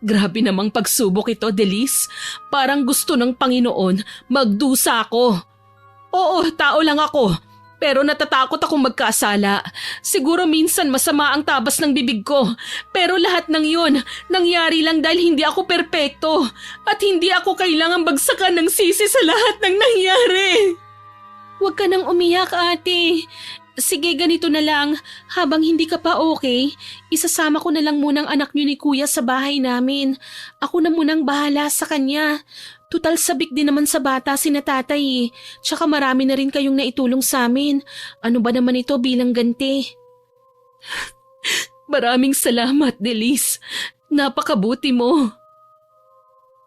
Grabe namang pagsubok ito, Delis. Parang gusto ng Panginoon magdusa ako. Oo, tao lang ako. Pero natatakot akong magkasala. Siguro minsan masama ang tabas ng bibig ko. Pero lahat ng yun, nangyari lang dahil hindi ako perpekto. At hindi ako kailangang bagsakan ng sisi sa lahat ng nangyari. Huwag ka nang umiyak, ate. Sige, ganito na lang. Habang hindi ka pa okay, isasama ko na lang munang anak niyo ni kuya sa bahay namin. Ako na munang bahala sa kanya. Tutal sabik din naman sa bata si na tatay eh. Tsaka marami na rin kayong naitulong sa amin. Ano ba naman ito bilang ganti? Maraming salamat, Delis. Napakabuti mo.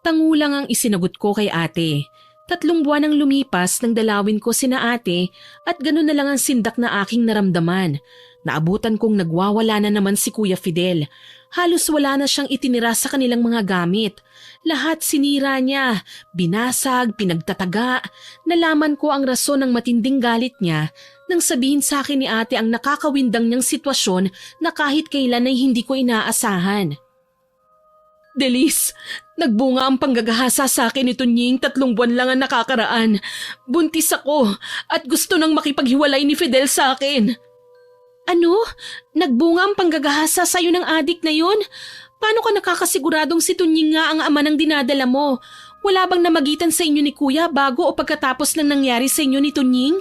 Tangulang ang isinagot ko kay ate. 3 buwan ang lumipas nang dalawin ko sina ate at gano'n na lang ang sindak na aking naramdaman. Naabutan kong nagwawala na naman si Kuya Fidel. Halos wala na siyang itinira sa kanilang mga gamit. Lahat sinira niya, binasag, pinagtataga. Nalaman ko ang rason ng matinding galit niya nang sabihin sa akin ni ate ang nakakawindang niyang sitwasyon na kahit kailan ay hindi ko inaasahan. Delis, nagbunga ang panggagahasa sa akin nito Nying 3 buwan lang ang nakakaraan. Buntis ako at gusto nang makipaghiwalay ni Fidel sa akin. Ano? Nagbunga ang panggagahasa sa'yo ng adik na yun? Paano ka nakakasiguradong si Tunying nga ang ama ng dinadala mo? Wala bang namagitan sa inyo ni Kuya bago o pagkatapos ng nangyari sa inyo ni Tunying?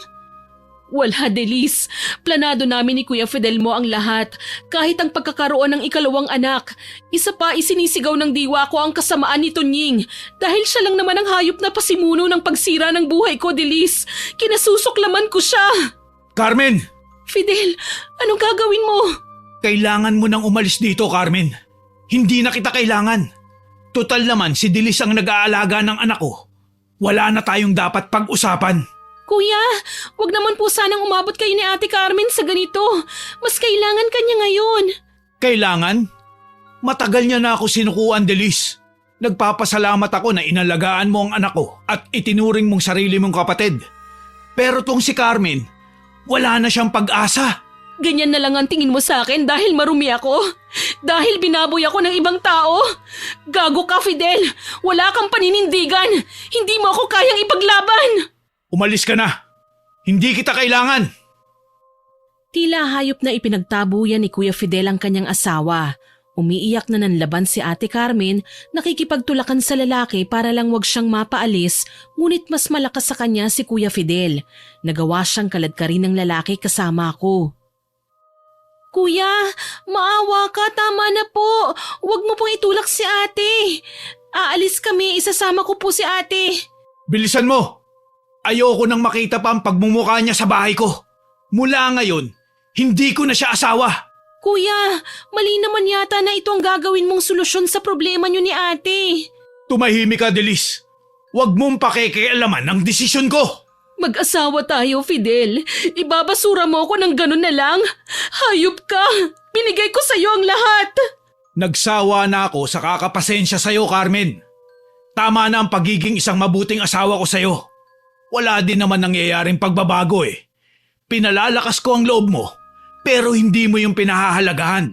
Wala, Delis. Planado namin ni Kuya Fidel mo ang lahat. Kahit ang pagkakaroon ng ikalawang anak. Isa pa, isinisigaw ng diwa ko ang kasamaan ni Tunying. Dahil siya lang naman ang hayop na pasimuno ng pagsira ng buhay ko, Delis. Kinasusuklaman ko siya. Carmen! Fidel, anong gagawin mo? Kailangan mo nang umalis dito, Carmen. Hindi na kita kailangan. Total naman si Dilis ang nag-aalaga ng anak ko. Wala na tayong dapat pag-usapan. Kuya, wag naman po sanang umabot kayo ni Ate Carmen sa ganito. Mas kailangan kanya ngayon. Kailangan? Matagal niya na ako sinukuan, Dilis. Nagpapasalamat ako na inalagaan mo ang anak ko at itinuring mong sarili mong kapatid. Pero tong si Carmen, wala na siyang pag-asa. Ganyan na lang ang tingin mo sa akin dahil marumi ako? Dahil binaboy ako ng ibang tao? Gago ka, Fidel! Wala kang paninindigan! Hindi mo ako kayang ipaglaban! Umalis ka na! Hindi kita kailangan! Tila hayop na ipinagtabuyan ni Kuya Fidel ang kanyang asawa. Umiiyak na nanlaban si Ate Carmen, nakikipagtulakan sa lalaki para lang wag siyang mapaalis, ngunit mas malakas sa kanya si Kuya Fidel. Nagawa siyang kaladkarin ng lalaki kasama ko. Kuya, maawa ka, tama na po. Huwag mo pong itulak si ate. Aalis kami, isasama ko po si ate. Bilisan mo! Ayoko nang makita pa ang pagmumukha niya sa bahay ko. Mula ngayon, hindi ko na siya asawa. Kuya, mali naman yata na ito ang gagawin mong solusyon sa problema niyo ni ate. Tumahimik ka, Delis. Huwag mong pakikialaman ang desisyon ko. Mag-asawa tayo, Fidel. Ibabasura mo ako ng ganun na lang? Hayop ka! Binigay ko sa'yo ang lahat! Nagsawa na ako sa kakapasensya sa'yo, Carmen. Tama na ang pagiging isang mabuting asawa ko sa'yo. Wala din naman nangyayaring pagbabago eh. Pinalalakas ko ang loob mo, pero hindi mo yung pinahahalagahan.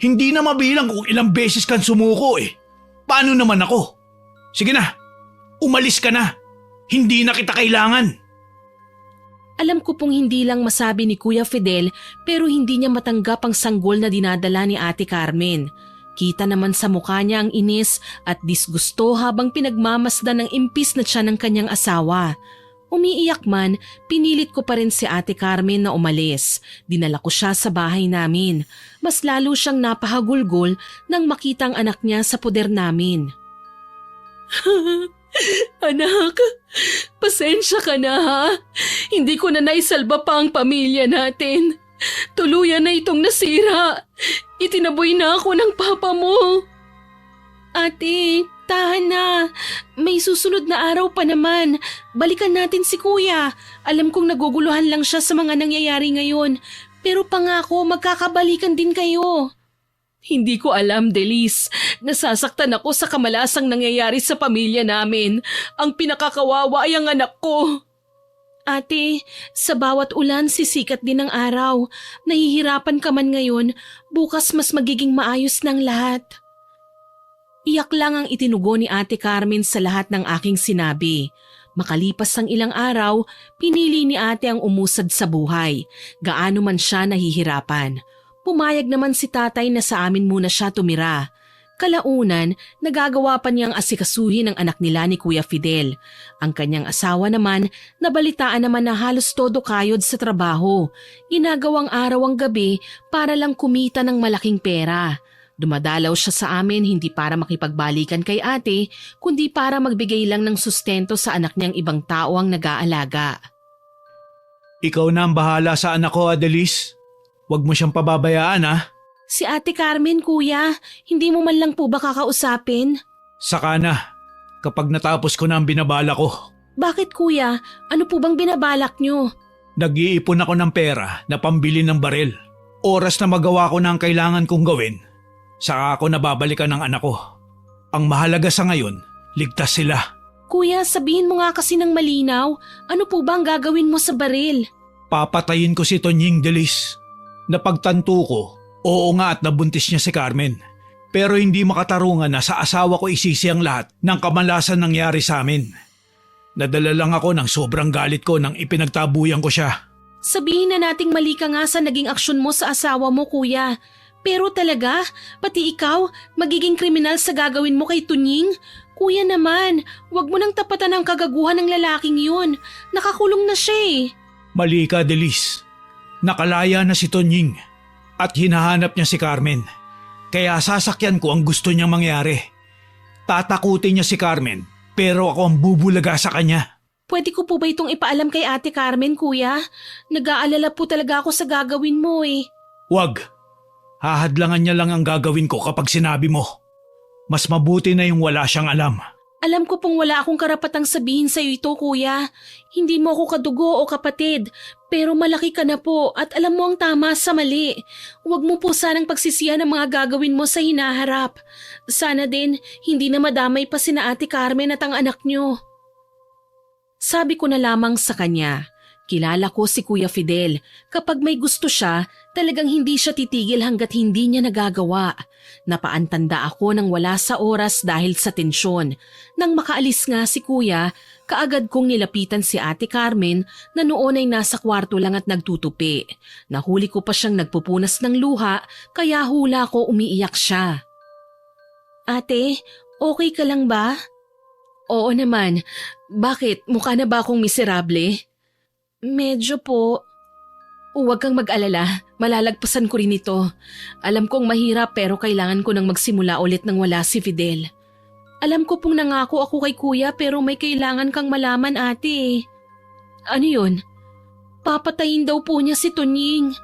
Hindi na mabilang kung ilang beses kang sumuko eh. Paano naman ako? Sige na, umalis ka na. Hindi na kita kailangan. Alam ko pong hindi lang masabi ni Kuya Fidel pero hindi niya matanggap ang sanggol na dinadala ni Ate Carmen. Kita naman sa mukha niya ang inis at disgusto habang pinagmamasdan ng impis na tiyan ng kanyang asawa. Umiiyak man, pinilit ko pa rin si Ate Carmen na umalis. Dinala ko siya sa bahay namin. Mas lalo siyang napahagulgol nang makita ang anak niya sa puder namin. Anak, pasensya ka na ha. Hindi ko na naisalba pa ang pamilya natin. Tuluyan na itong nasira. Itinaboy na ako ng papa mo. Ate, tahan na. May susunod na araw pa naman. Balikan natin si kuya. Alam kong naguguluhan lang siya sa mga nangyayari ngayon. Pero pangako, magkakabalikan din kayo. Hindi ko alam, Delis. Nasasaktan ako sa kamalasang nangyayari sa pamilya namin. Ang pinakakawawa ay ang anak ko. Ate, sa bawat ulan sisikat din ang araw. Nahihirapan ka man ngayon, bukas mas magiging maayos ng lahat. Iyak lang ang itinugo ni Ate Carmen sa lahat ng aking sinabi. Makalipas ang ilang araw, pinili ni ate ang umusad sa buhay. Gaano man siya nahihirapan. Pumayag naman si tatay na sa amin muna siya tumira. Kalaunan, nagagawa pa niyang asikasuhin ang anak nila ni Kuya Fidel. Ang kanyang asawa naman, nabalitaan naman na halos todo kayod sa trabaho. Ginagawang araw ang gabi para lang kumita ng malaking pera. Dumadalaw siya sa amin hindi para makipagbalikan kay ate, kundi para magbigay lang ng sustento sa anak niyang ibang tao ang nag-aalaga. Ikaw na ang bahala sa anak ko, Adelis. Huwag mo siyang pababayaan, ha? Si Ate Carmen, kuya, hindi mo man lang po ba kakausapin? Saka na, kapag natapos ko na ang binabala ko. Bakit kuya? Ano po bang binabalak nyo? Nag-iipon ako ng pera na pambili ng baril. Oras na magawa ko na ang kailangan kong gawin, saka ako nababalikan ng anak ko. Ang mahalaga sa ngayon, ligtas sila. Kuya, sabihin mo nga kasi ng malinaw, ano po ba ang gagawin mo sa baril? Papatayin ko si Tonying Delis. Napagtanto ko, oo nga at nabuntis niya si Carmen. Pero hindi makatarungan na sa asawa ko isisi ang lahat ng kamalasan nangyari sa amin. Nadala lang ako ng sobrang galit ko nang ipinagtabuyan ko siya. Sabihin na nating mali ka nga sa naging aksyon mo sa asawa mo, kuya. Pero talaga, pati ikaw, magiging kriminal sa gagawin mo kay Tunying? Kuya naman, wag mo nang tapatan ang kagaguhan ng lalaking yun. Nakakulong na siya eh. Mali ka, Delis. Nakalaya na si Tonying at hinahanap niya si Carmen. Kaya sasakyan ko ang gusto niyang mangyari. Tatakutin niya si Carmen pero ako ang bubulaga sa kanya. Pwede ko po ba itong ipaalam kay Ate Carmen, kuya? Nag-aalala po talaga ako sa gagawin mo eh. Wag. Hahadlangan niya lang ang gagawin ko kapag sinabi mo. Mas mabuti na yung wala siyang alam. Alam ko pong wala akong karapatang sabihin sa iyo ito, kuya. Hindi mo ako kadugo o kapatid, pero malaki ka na po at alam mo ang tama sa mali. Huwag mo po sanang pagsisihan ang mga gagawin mo sa hinaharap. Sana din, hindi na madamay pa sina Ate Carmen at ang anak niyo. Sabi ko na lamang sa kanya, kilala ko si Kuya Fidel. Kapag may gusto siya, talagang hindi siya titigil hanggat hindi niya nagagawa. Napaantanda ako nang wala sa oras dahil sa tensyon. Nang makaalis nga si Kuya, kaagad kong nilapitan si Ate Carmen na noon ay nasa kwarto lang at nagtutupi. Nahuli ko pa siyang nagpupunas ng luha kaya hula ko umiiyak siya. Ate, okay ka lang ba? Oo naman. Bakit? Mukha na ba akong miserable? Medyo po. Huwag kang mag-alala. Malalagpasan ko rin ito. Alam kong mahirap pero kailangan ko nang magsimula ulit nang wala si Fidel. Alam ko pong nangako ako kay kuya pero may kailangan kang malaman, ate. Ano yun? Papatayin daw po niya si Tunying.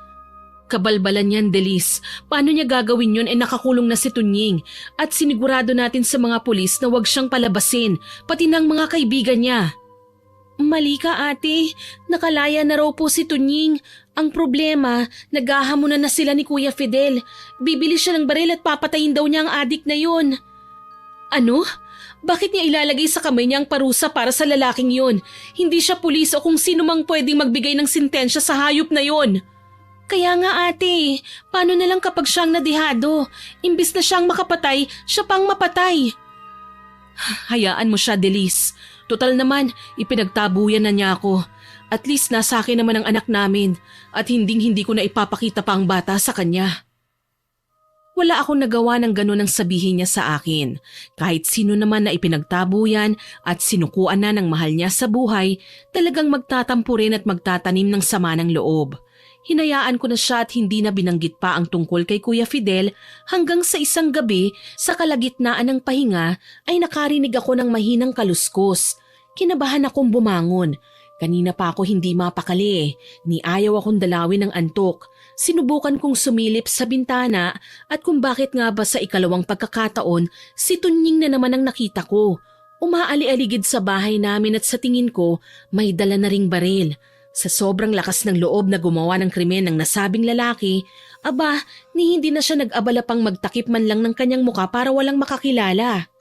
Kabalbalan yan, Delis. Paano niya gagawin yun nakakulong na si Tunying at sinigurado natin sa mga pulis na wag siyang palabasin, pati ng mga kaibigan niya. Mali ka, ate. Nakalaya na raw po si Tunying. Ang problema, naghahamunan na sila ni Kuya Fidel. Bibili siya ng baril at papatayin daw niya ang adik na yun. Ano? Bakit niya ilalagay sa kamay niya ang parusa para sa lalaking yun? Hindi siya pulis o kung sino mang pwedeng magbigay ng sintensya sa hayop na yun. Kaya nga ate, paano na lang kapag siyang nadihado? Imbis na siyang makapatay, siya pang mapatay. Hayaan mo siya, Delis. Total naman, ipinagtabuyan na niya ako. At least nasa akin naman ang anak namin at hindi ko na ipapakita pa ang bata sa kanya. Wala akong nagawa ng ganun ang sabihin niya sa akin. Kahit sino naman na ipinagtabo yan at sinukuan na ng mahal niya sa buhay, talagang magtatampo rin at magtatanim ng sama ng loob. Hinayaan ko na siya at hindi na binanggit pa ang tungkol kay Kuya Fidel hanggang sa isang gabi sa kalagitnaan ng pahinga ay nakarinig ako ng mahinang kaluskos. Kinabahan akong bumangon. Kanina pa ako hindi mapakali. Ni ayaw akong dalawin ng antok. Sinubukan kong sumilip sa bintana at kung bakit nga ba sa ikalawang pagkakataon, si Tunying na naman ang nakita ko. Umaali-aligid sa bahay namin at sa tingin ko may dala na ring baril. Sa sobrang lakas ng loob na gumawa ng krimen ng nasabing lalaki, ni hindi na siya nag-abala pang magtakip man lang ng kanyang muka para walang makakilala.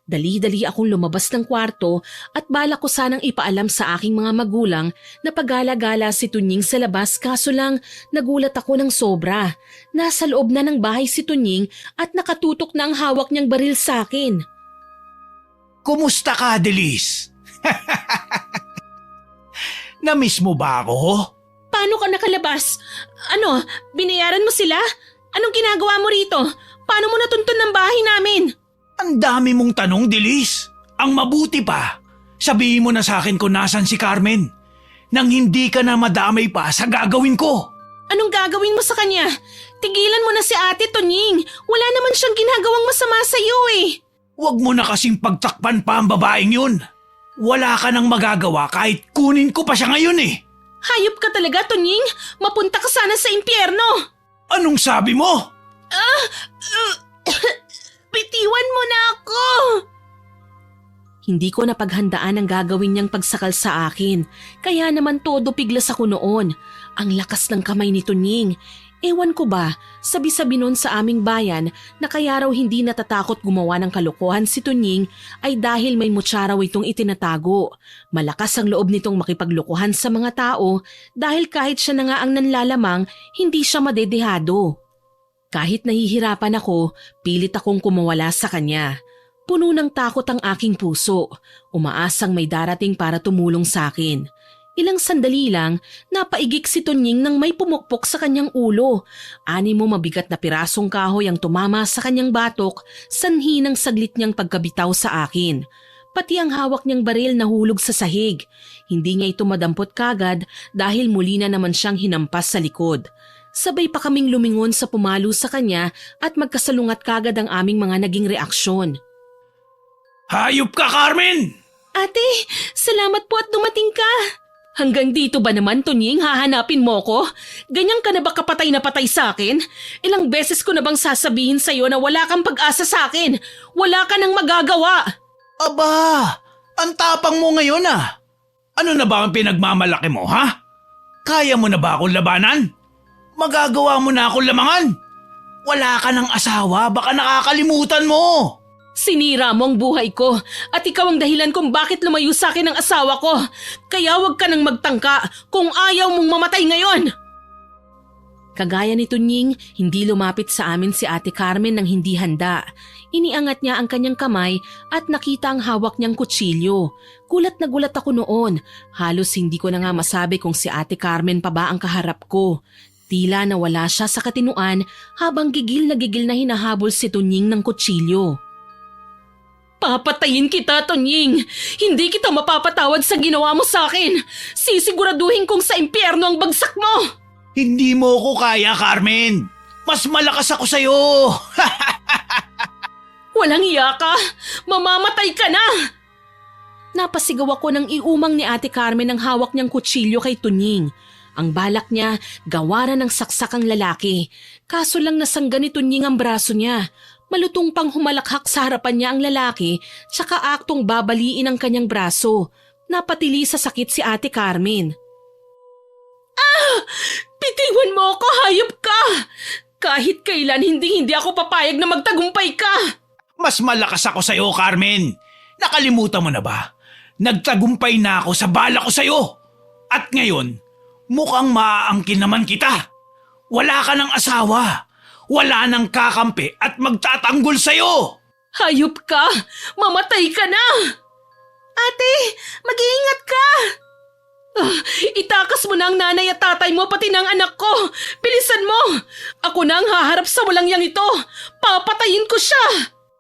Dali-dali akong lumabas ng kwarto at balak ko sanang ipaalam sa aking mga magulang na pagala-gala si Tunying sa labas kaso lang nagulat ako ng sobra. Nasa loob na ng bahay si Tunying at nakatutok na ang hawak niyang baril sa akin. Kumusta ka, Delis? Namiss mo ba ako? Paano ka nakalabas? Binayaran mo sila? Anong ginagawa mo rito? Paano mo natuntun ng bahay namin? Ang dami mong tanong, Delis. Ang mabuti pa, sabihin mo na sa akin kung nasan si Carmen. Nang hindi ka na madamay pa sa gagawin ko. Anong gagawin mo sa kanya? Tigilan mo na si Ate Tunying. Wala naman siyang ginagawang masama sa iyo eh. Huwag mo na kasing pagtakpan pa ang babaeng yun. Wala ka nang magagawa kahit kunin ko pa siya ngayon eh. Hayop ka talaga, Tunying. Mapunta ka sana sa impyerno. Anong sabi mo? Bitiwan mo na ako! Hindi ko napaghandaan ang gagawin niyang pagsakal sa akin. Kaya naman todo piglas ako noon. Ang lakas ng kamay ni Tunying. Ewan ko ba, sabi-sabi noon sa aming bayan na kaya raw hindi natatakot gumawa ng kalokohan si Tunying ay dahil may mutya raw itong itinatago. Malakas ang loob nitong makipaglokohan sa mga tao dahil kahit siya na nga ang nanlalamang, hindi siya madedehado. Kahit nahihirapan ako, pilit akong kumawala sa kanya. Puno ng takot ang aking puso. Umaasang may darating para tumulong sa akin. Ilang sandali lang, napaigik si Tunying nang may pumukpok sa kanyang ulo. 6 mabigat na pirasong kahoy ang tumama sa kanyang batok, sanhi ng saglit niyang pagkabitaw sa akin. Pati ang hawak niyang baril nahulog sa sahig. Hindi niya ito madampot kagad dahil muli na naman siyang hinampas sa likod. Sabay pa kaming lumingon sa pumalo sa kanya at magkasalungat kagad ang aming mga naging reaksyon. Hayop ka, Carmen! Ate, salamat po at dumating ka. Hanggang dito ba naman, Tunying, hahanapin mo ko? Ganyan ka na ba kapatay na patay sa akin? Ilang beses ko na bang sasabihin sa'yo na wala kang pag-asa sa akin? Wala ka nang magagawa. Aba, ang tapang mo ngayon ah. Ano na ba ang pinagmamalaki mo, ha? Kaya mo na ba akong labanan? Magagawa mo na akong lamangan. Wala ka ng asawa, baka nakakalimutan mo. Sinira mo ang buhay ko at ikaw ang dahilan kung bakit lumayo sa akin ang asawa ko. Kaya huwag ka nang magtangka kung ayaw mong mamatay ngayon. Kagaya ni Tunying, hindi lumapit sa amin si Ate Carmen nang hindi handa. Iniangat niya ang kanyang kamay at nakita ang hawak niyang kutsilyo. Gulat na gulat ako noon. Halos hindi ko na nga masabi kung si Ate Carmen pa ba ang kaharap ko. Tila nawala siya sa katinuan habang gigil na hinahabol si Tunying ng kutsilyo. Papatayin kita, Tunying! Hindi kita mapapatawad sa ginawa mo sa akin! Sisiguraduhin kong sa impyerno ang bagsak mo! Hindi mo ko kaya, Carmen! Mas malakas ako sa'yo! Walang iya ka! Mamamatay ka na! Napasigaw ako nang iumang ni Ate Carmen ang hawak niyang kutsilyo kay Tunying. Ang balak niya, gawaran ng saksak ang lalaki. Kaso lang nasangga ni Tunying ang braso niya. Malutong pang humalakhak sa harapan niya ang lalaki, tsaka aktong babaliin ang kanyang braso. Napatili sa sakit si Ate Carmen. Bitiwan mo ako, hayop ka! Kahit kailan hindi ako papayag na magtagumpay ka! Mas malakas ako sa'yo, Carmen. Nakalimutan mo na ba? Nagtagumpay na ako sa bala ko sa'yo. At ngayon, mukhang maaangkin naman kita. Wala ka ng asawa. Wala nang kakampi at magtatanggol sa'yo. Hayop ka! Mamatay ka na! Ate, mag-iingat ka! Itakas mo na ang nanay at tatay mo pati ng anak ko! Bilisan mo! Ako na ang haharap sa walang yang ito! Papatayin ko siya!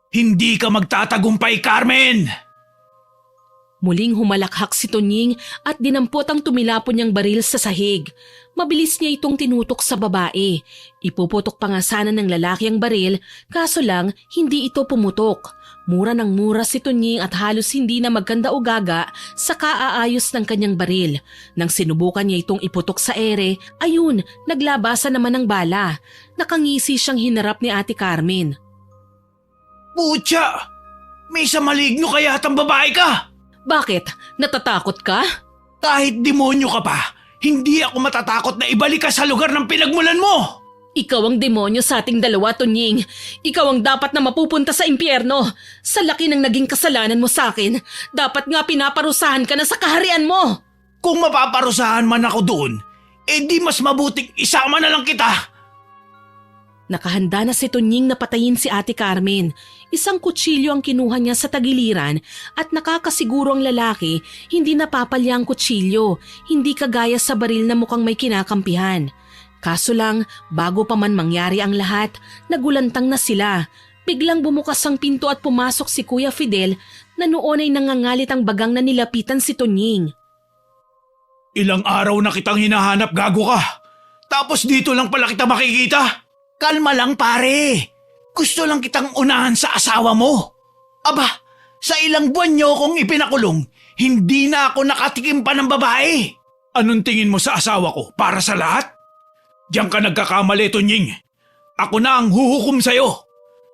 Hindi ka magtatagumpay, Carmen! Muling humalakhak si Tonying at dinampot ang tumilapon niyang baril sa sahig. Mabilis niya itong tinutok sa babae. Ipuputok pa nga sana ng lalaki ang baril, kaso lang hindi ito pumutok. Mura ng mura si Tonying at halos hindi na magkanda o gaga sa kaaayos ng kanyang baril. Nang sinubukan niya itong iputok sa ere, ayun, naglabasan naman ng bala. Nakangisi siyang hinarap ni Ate Carmen. Putya! May isa maligno kaya atang babae ka! Bakit? Natatakot ka? Kahit demonyo ka pa, hindi ako matatakot na ibalik ka sa lugar ng pinagmulan mo! Ikaw ang demonyo sa ating dalawa, Tonying. Ikaw ang dapat na mapupunta sa impyerno. Sa laki ng naging kasalanan mo sa akin, dapat nga pinaparusahan ka na sa kaharian mo. Kung mapaparusahan man ako doon, di mas mabuting isama na lang kita! Nakahanda na si Tonying na patayin si Ate Carmen. Isang kutsilyo ang kinuha niya sa tagiliran at nakakasiguro ang lalaki hindi napapalya ang kutsilyo, hindi kagaya sa baril na mukhang may kinakampihan. Kaso lang, bago pa man mangyari ang lahat, nagulantang na sila. Biglang bumukas ang pinto at pumasok si Kuya Fidel na noon ay nangangalit ang bagang na nilapitan si Tonying. Ilang araw na kitang hinahanap, gago ka! Tapos dito lang pala kita makikita! Kalma lang, pare! Gusto lang kitang unahan sa asawa mo! Aba, sa ilang buwan niyo kong ipinakulong, hindi na ako nakatikim pa ng babae! Anong tingin mo sa asawa ko para sa lahat? Diyan ka nagkakamali, Tonying. Ako na ang huhukom sa'yo.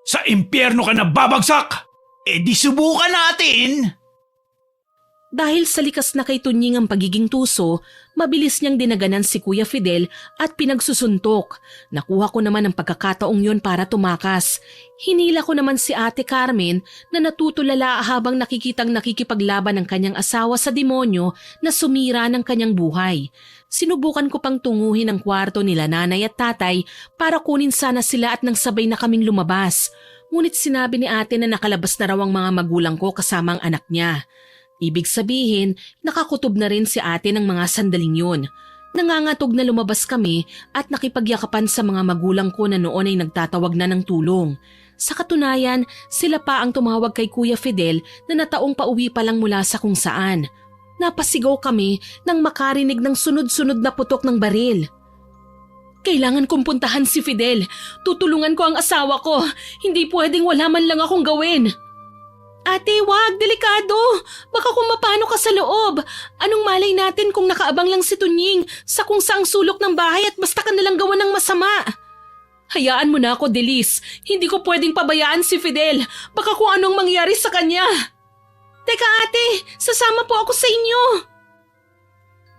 Sa impyerno ka na babagsak! Di subukan natin! Dahil sa likas na kay Tonying ang pagiging tuso, mabilis niyang dinaganan si Kuya Fidel at pinagsusuntok. Nakuha ko naman ang pagkakataong yon para tumakas. Hinila ko naman si Ate Carmen na natutulala habang nakikitang nakikipaglaban ng kanyang asawa sa demonyo na sumira ng kanyang buhay. Sinubukan ko pang tunguhin ang kwarto nila nanay at tatay para kunin sana sila at nang sabay na kaming lumabas. Ngunit sinabi ni ate na nakalabas na raw ang mga magulang ko kasama ang anak niya. Ibig sabihin, nakakutob na rin si ate ng mga sandaling yun. Nangangatog na lumabas kami at nakipagyakapan sa mga magulang ko na noon ay nagtatawag na ng tulong. Sa katunayan, sila pa ang tumawag kay Kuya Fidel na nataong pauwi pa lang mula sa kung saan. Napasigaw kami nang makarinig ng sunod-sunod na putok ng baril. Kailangan kong puntahan si Fidel. Tutulungan ko ang asawa ko. Hindi pwedeng wala man lang akong gawin. Ate, wag, delikado. Baka kung mapano ka sa loob. Anong malay natin kung nakaabang lang si Tonying sa kung saang sulok ng bahay at basta ka nalang gawa ng masama. Hayaan mo na ako, Delis. Hindi ko pwedeng pabayaan si Fidel. Baka kung anong mangyari sa kanya. Teka ate, sasama po ako sa inyo.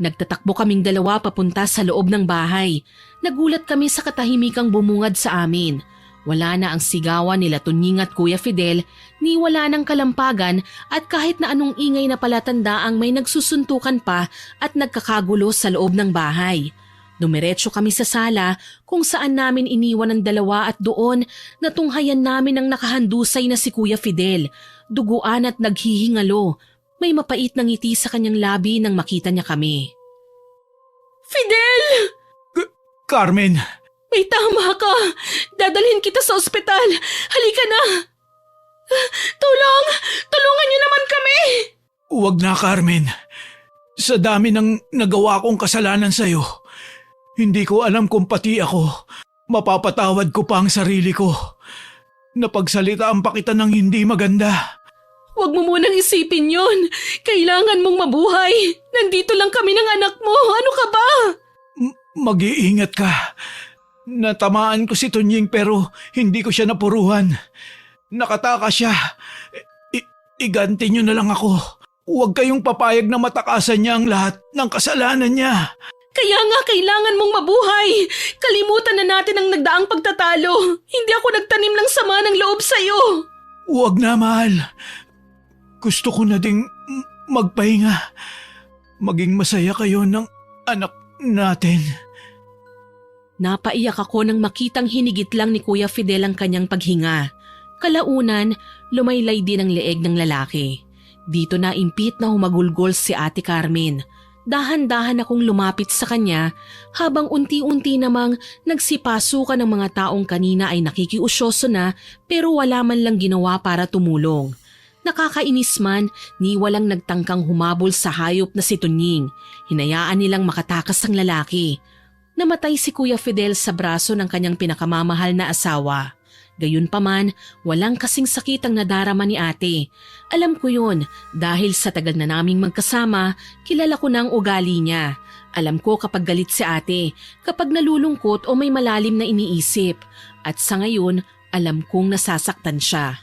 Nagtatakbo kaming dalawa papunta sa loob ng bahay. Nagulat kami sa katahimikang bumungad sa amin. Wala na ang sigawan nila Tonying at Kuya Fidel, ni wala ng kalampagan at kahit na anong ingay na palatandaang may nagsusuntukan pa at nagkakagulo sa loob ng bahay. Dumiretso kami sa sala kung saan namin iniwan ang dalawa at doon natunghayan namin ang nakahandusay na si Kuya Fidel, duguan at naghihingalo. May mapait na ngiti sa kanyang labi nang makita niya kami. Fidel! Carmen! May tama ka! Dadalhin kita sa ospital! Halika na! Tulong! Tulungan niyo naman kami! Huwag na, Carmen. Sa dami ng nagawa kong kasalanan sa'yo, hindi ko alam kung pati ako, mapapatawad ko pa ang sarili ko. Napagsalitaan pa kita ng hindi maganda. Huwag mo munang isipin yon. Kailangan mong mabuhay. Nandito lang kami ng anak mo. Ano ka ba? Mag-iingat ka. Natamaan ko si Tonying pero hindi ko siya napuruhan. Nakataka siya. Iganti niyo na lang ako. Huwag kayong papayag na matakasan niya ang lahat ng kasalanan niya. Kaya nga kailangan mong mabuhay. Kalimutan na natin ang nagdaang pagtatalo. Hindi ako nagtanim ng sama ng loob sa'yo. Huwag na, mahal. Gusto ko na ding magpahinga. Maging masaya kayo ng anak natin. Napaiyak ako nang makitang hinigit lang ni Kuya Fidel ang kanyang paghinga. Kalaunan, lumaylay din ang leeg ng lalaki. Dito na impit na humagulgol si Ate Carmen. Dahan-dahan akong lumapit sa kanya habang unti-unti namang nagsipasukan ng mga taong kanina ay nakikiusyoso na pero wala man lang ginawa para tumulong. Nakakainis man, ni walang nagtangkang humabol sa hayop na si Tunying. Hinayaan nilang makatakas ang lalaki. Namatay si Kuya Fidel sa braso ng kanyang pinakamamahal na asawa. Gayunpaman, walang kasing sakit ang nadarama ni ate. Alam ko yun dahil sa tagal na naming magkasama, kilala ko na ang ugali niya. Alam ko kapag galit si ate, kapag nalulungkot o may malalim na iniisip. At sa ngayon, alam kong nasasaktan siya.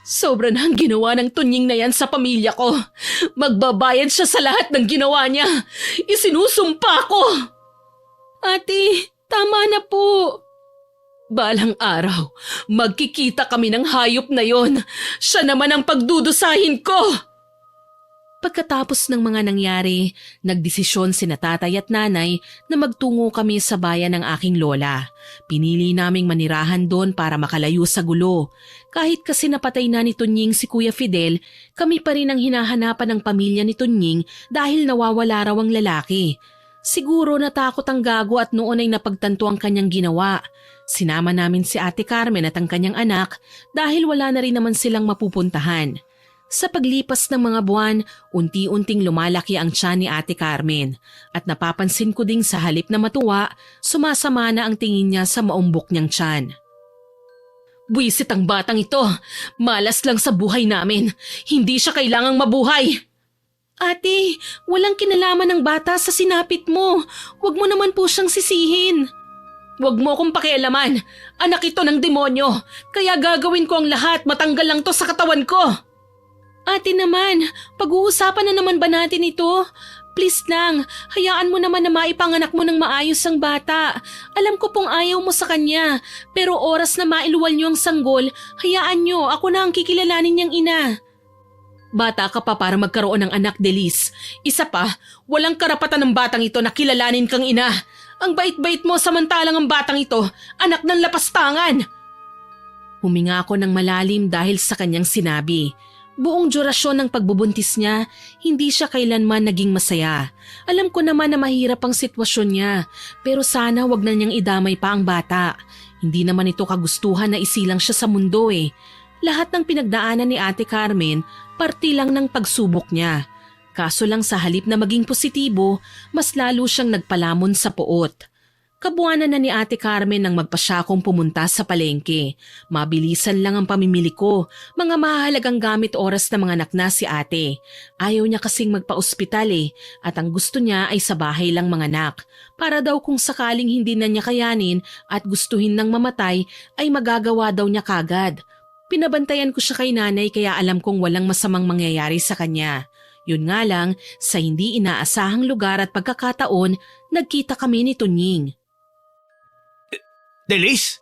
Sobra na ang ginawa ng Tunying na yan sa pamilya ko. Magbabayad siya sa lahat ng ginawa niya. Isinusumpa ko! Ate, tama na po. Balang araw, magkikita kami ng hayop na yon. Siya naman ang pagdudusahin ko. Pagkatapos ng mga nangyari, nagdesisyon sina tatay at nanay na magtungo kami sa bayan ng aking lola. Pinili naming manirahan doon para makalayo sa gulo. Kahit kasi napatay na ni Tunying si Kuya Fidel, kami pa rin ang hinahanapan ng pamilya ni Tunying dahil nawawala raw ang lalaki. Siguro natakot ang gago at noon ay napagtanto ang kanyang ginawa. Sinama namin si Ate Carmen at ang kanyang anak dahil wala na rin naman silang mapupuntahan. Sa paglipas ng mga buwan, unti-unting lumalaki ang tiyan ni Ate Carmen at napapansin ko ding sa halip na matuwa, sumasama na ang tingin niya sa maumbok niyang tiyan. Buwisit ang batang ito, malas lang sa buhay namin, hindi siya kailangang mabuhay. Ate, walang kinalaman ng bata sa sinapit mo, huwag mo naman po siyang sisihin. Huwag mo akong pakialaman, anak ito ng demonyo, kaya gagawin ko ang lahat, matanggal lang to sa katawan ko. Ate naman, pag-uusapan na naman ba natin ito? Please lang, hayaan mo naman na maipanganak mo ng maayos ang bata. Alam ko pong ayaw mo sa kanya, pero oras na mailuwal niyo ang sanggol, hayaan niyo, ako na ang kikilalanin niyang ina. Bata ka pa para magkaroon ng anak, Delis. Isa pa, walang karapatan ng batang ito na kilalanin kang ina. Ang bait-bait mo samantalang ang batang ito, anak ng lapastangan. Huminga ako ng malalim dahil sa kanyang sinabi. Buong durasyon ng pagbubuntis niya, hindi siya kailanman naging masaya. Alam ko naman na mahirap ang sitwasyon niya, pero sana wag na niyang idamay pa ang bata. Hindi naman ito kagustuhan na isilang siya sa mundo eh. Lahat ng pinagdaanan ni Ate Carmen, parti lang ng pagsubok niya. Kaso lang sa halip na maging positibo, mas lalo siyang nagpalamon sa puot. Kabuanan na ni Ate Carmen nang magpasya kong pumunta sa palengke. Mabilisan lang ang pamimili ko, mga mahalagang gamit oras na mga anak na si ate. Ayaw niya kasing magpa-ospital at ang gusto niya ay sa bahay lang mga anak. Para daw kung sakaling hindi na niya kayanin at gustuhin ng mamatay ay magagawa daw niya kagad. Pinabantayan ko siya kay nanay kaya alam kong walang masamang mangyayari sa kanya. Yun nga lang, sa hindi inaasahang lugar at pagkakataon, nagkita kami ni Tunying. Delis?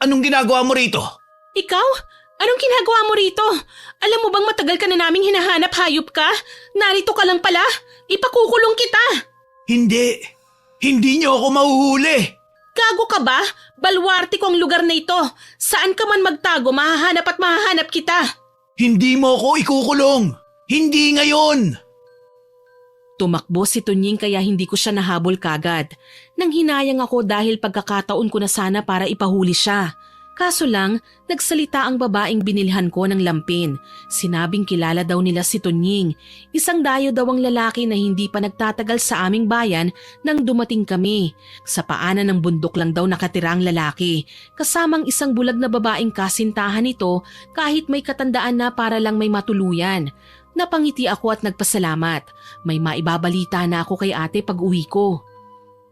Anong ginagawa mo rito? Ikaw? Anong ginagawa mo rito? Alam mo bang matagal ka na naming hinahanap, hayop ka? Narito ka lang pala? Ipakukulong kita! Hindi. Hindi niyo ako mahuhuli. Gago ka ba? Balwarte ko ang lugar na ito. Saan ka man magtago, mahahanap kita. Hindi mo ako ikukulong. Hindi ngayon. Tumakbo si Tunying kaya hindi ko siya nahabol kagad. Nang hinayang ako dahil pagkakataon ko na sana para ipahuli siya. Kaso lang, nagsalita ang babaeng binilhan ko ng lampin. Sinabing kilala daw nila si Tunying. Isang dayo daw ang lalaki na hindi pa nagtatagal sa aming bayan nang dumating kami. Sa paanan ng bundok lang daw nakatira ang lalaki. Kasamang isang bulag na babaeng kasintahan nito kahit may katandaan na para lang may matuluyan. Napangiti ako at nagpasalamat. May maibabalita na ako kay ate pag uwi ko.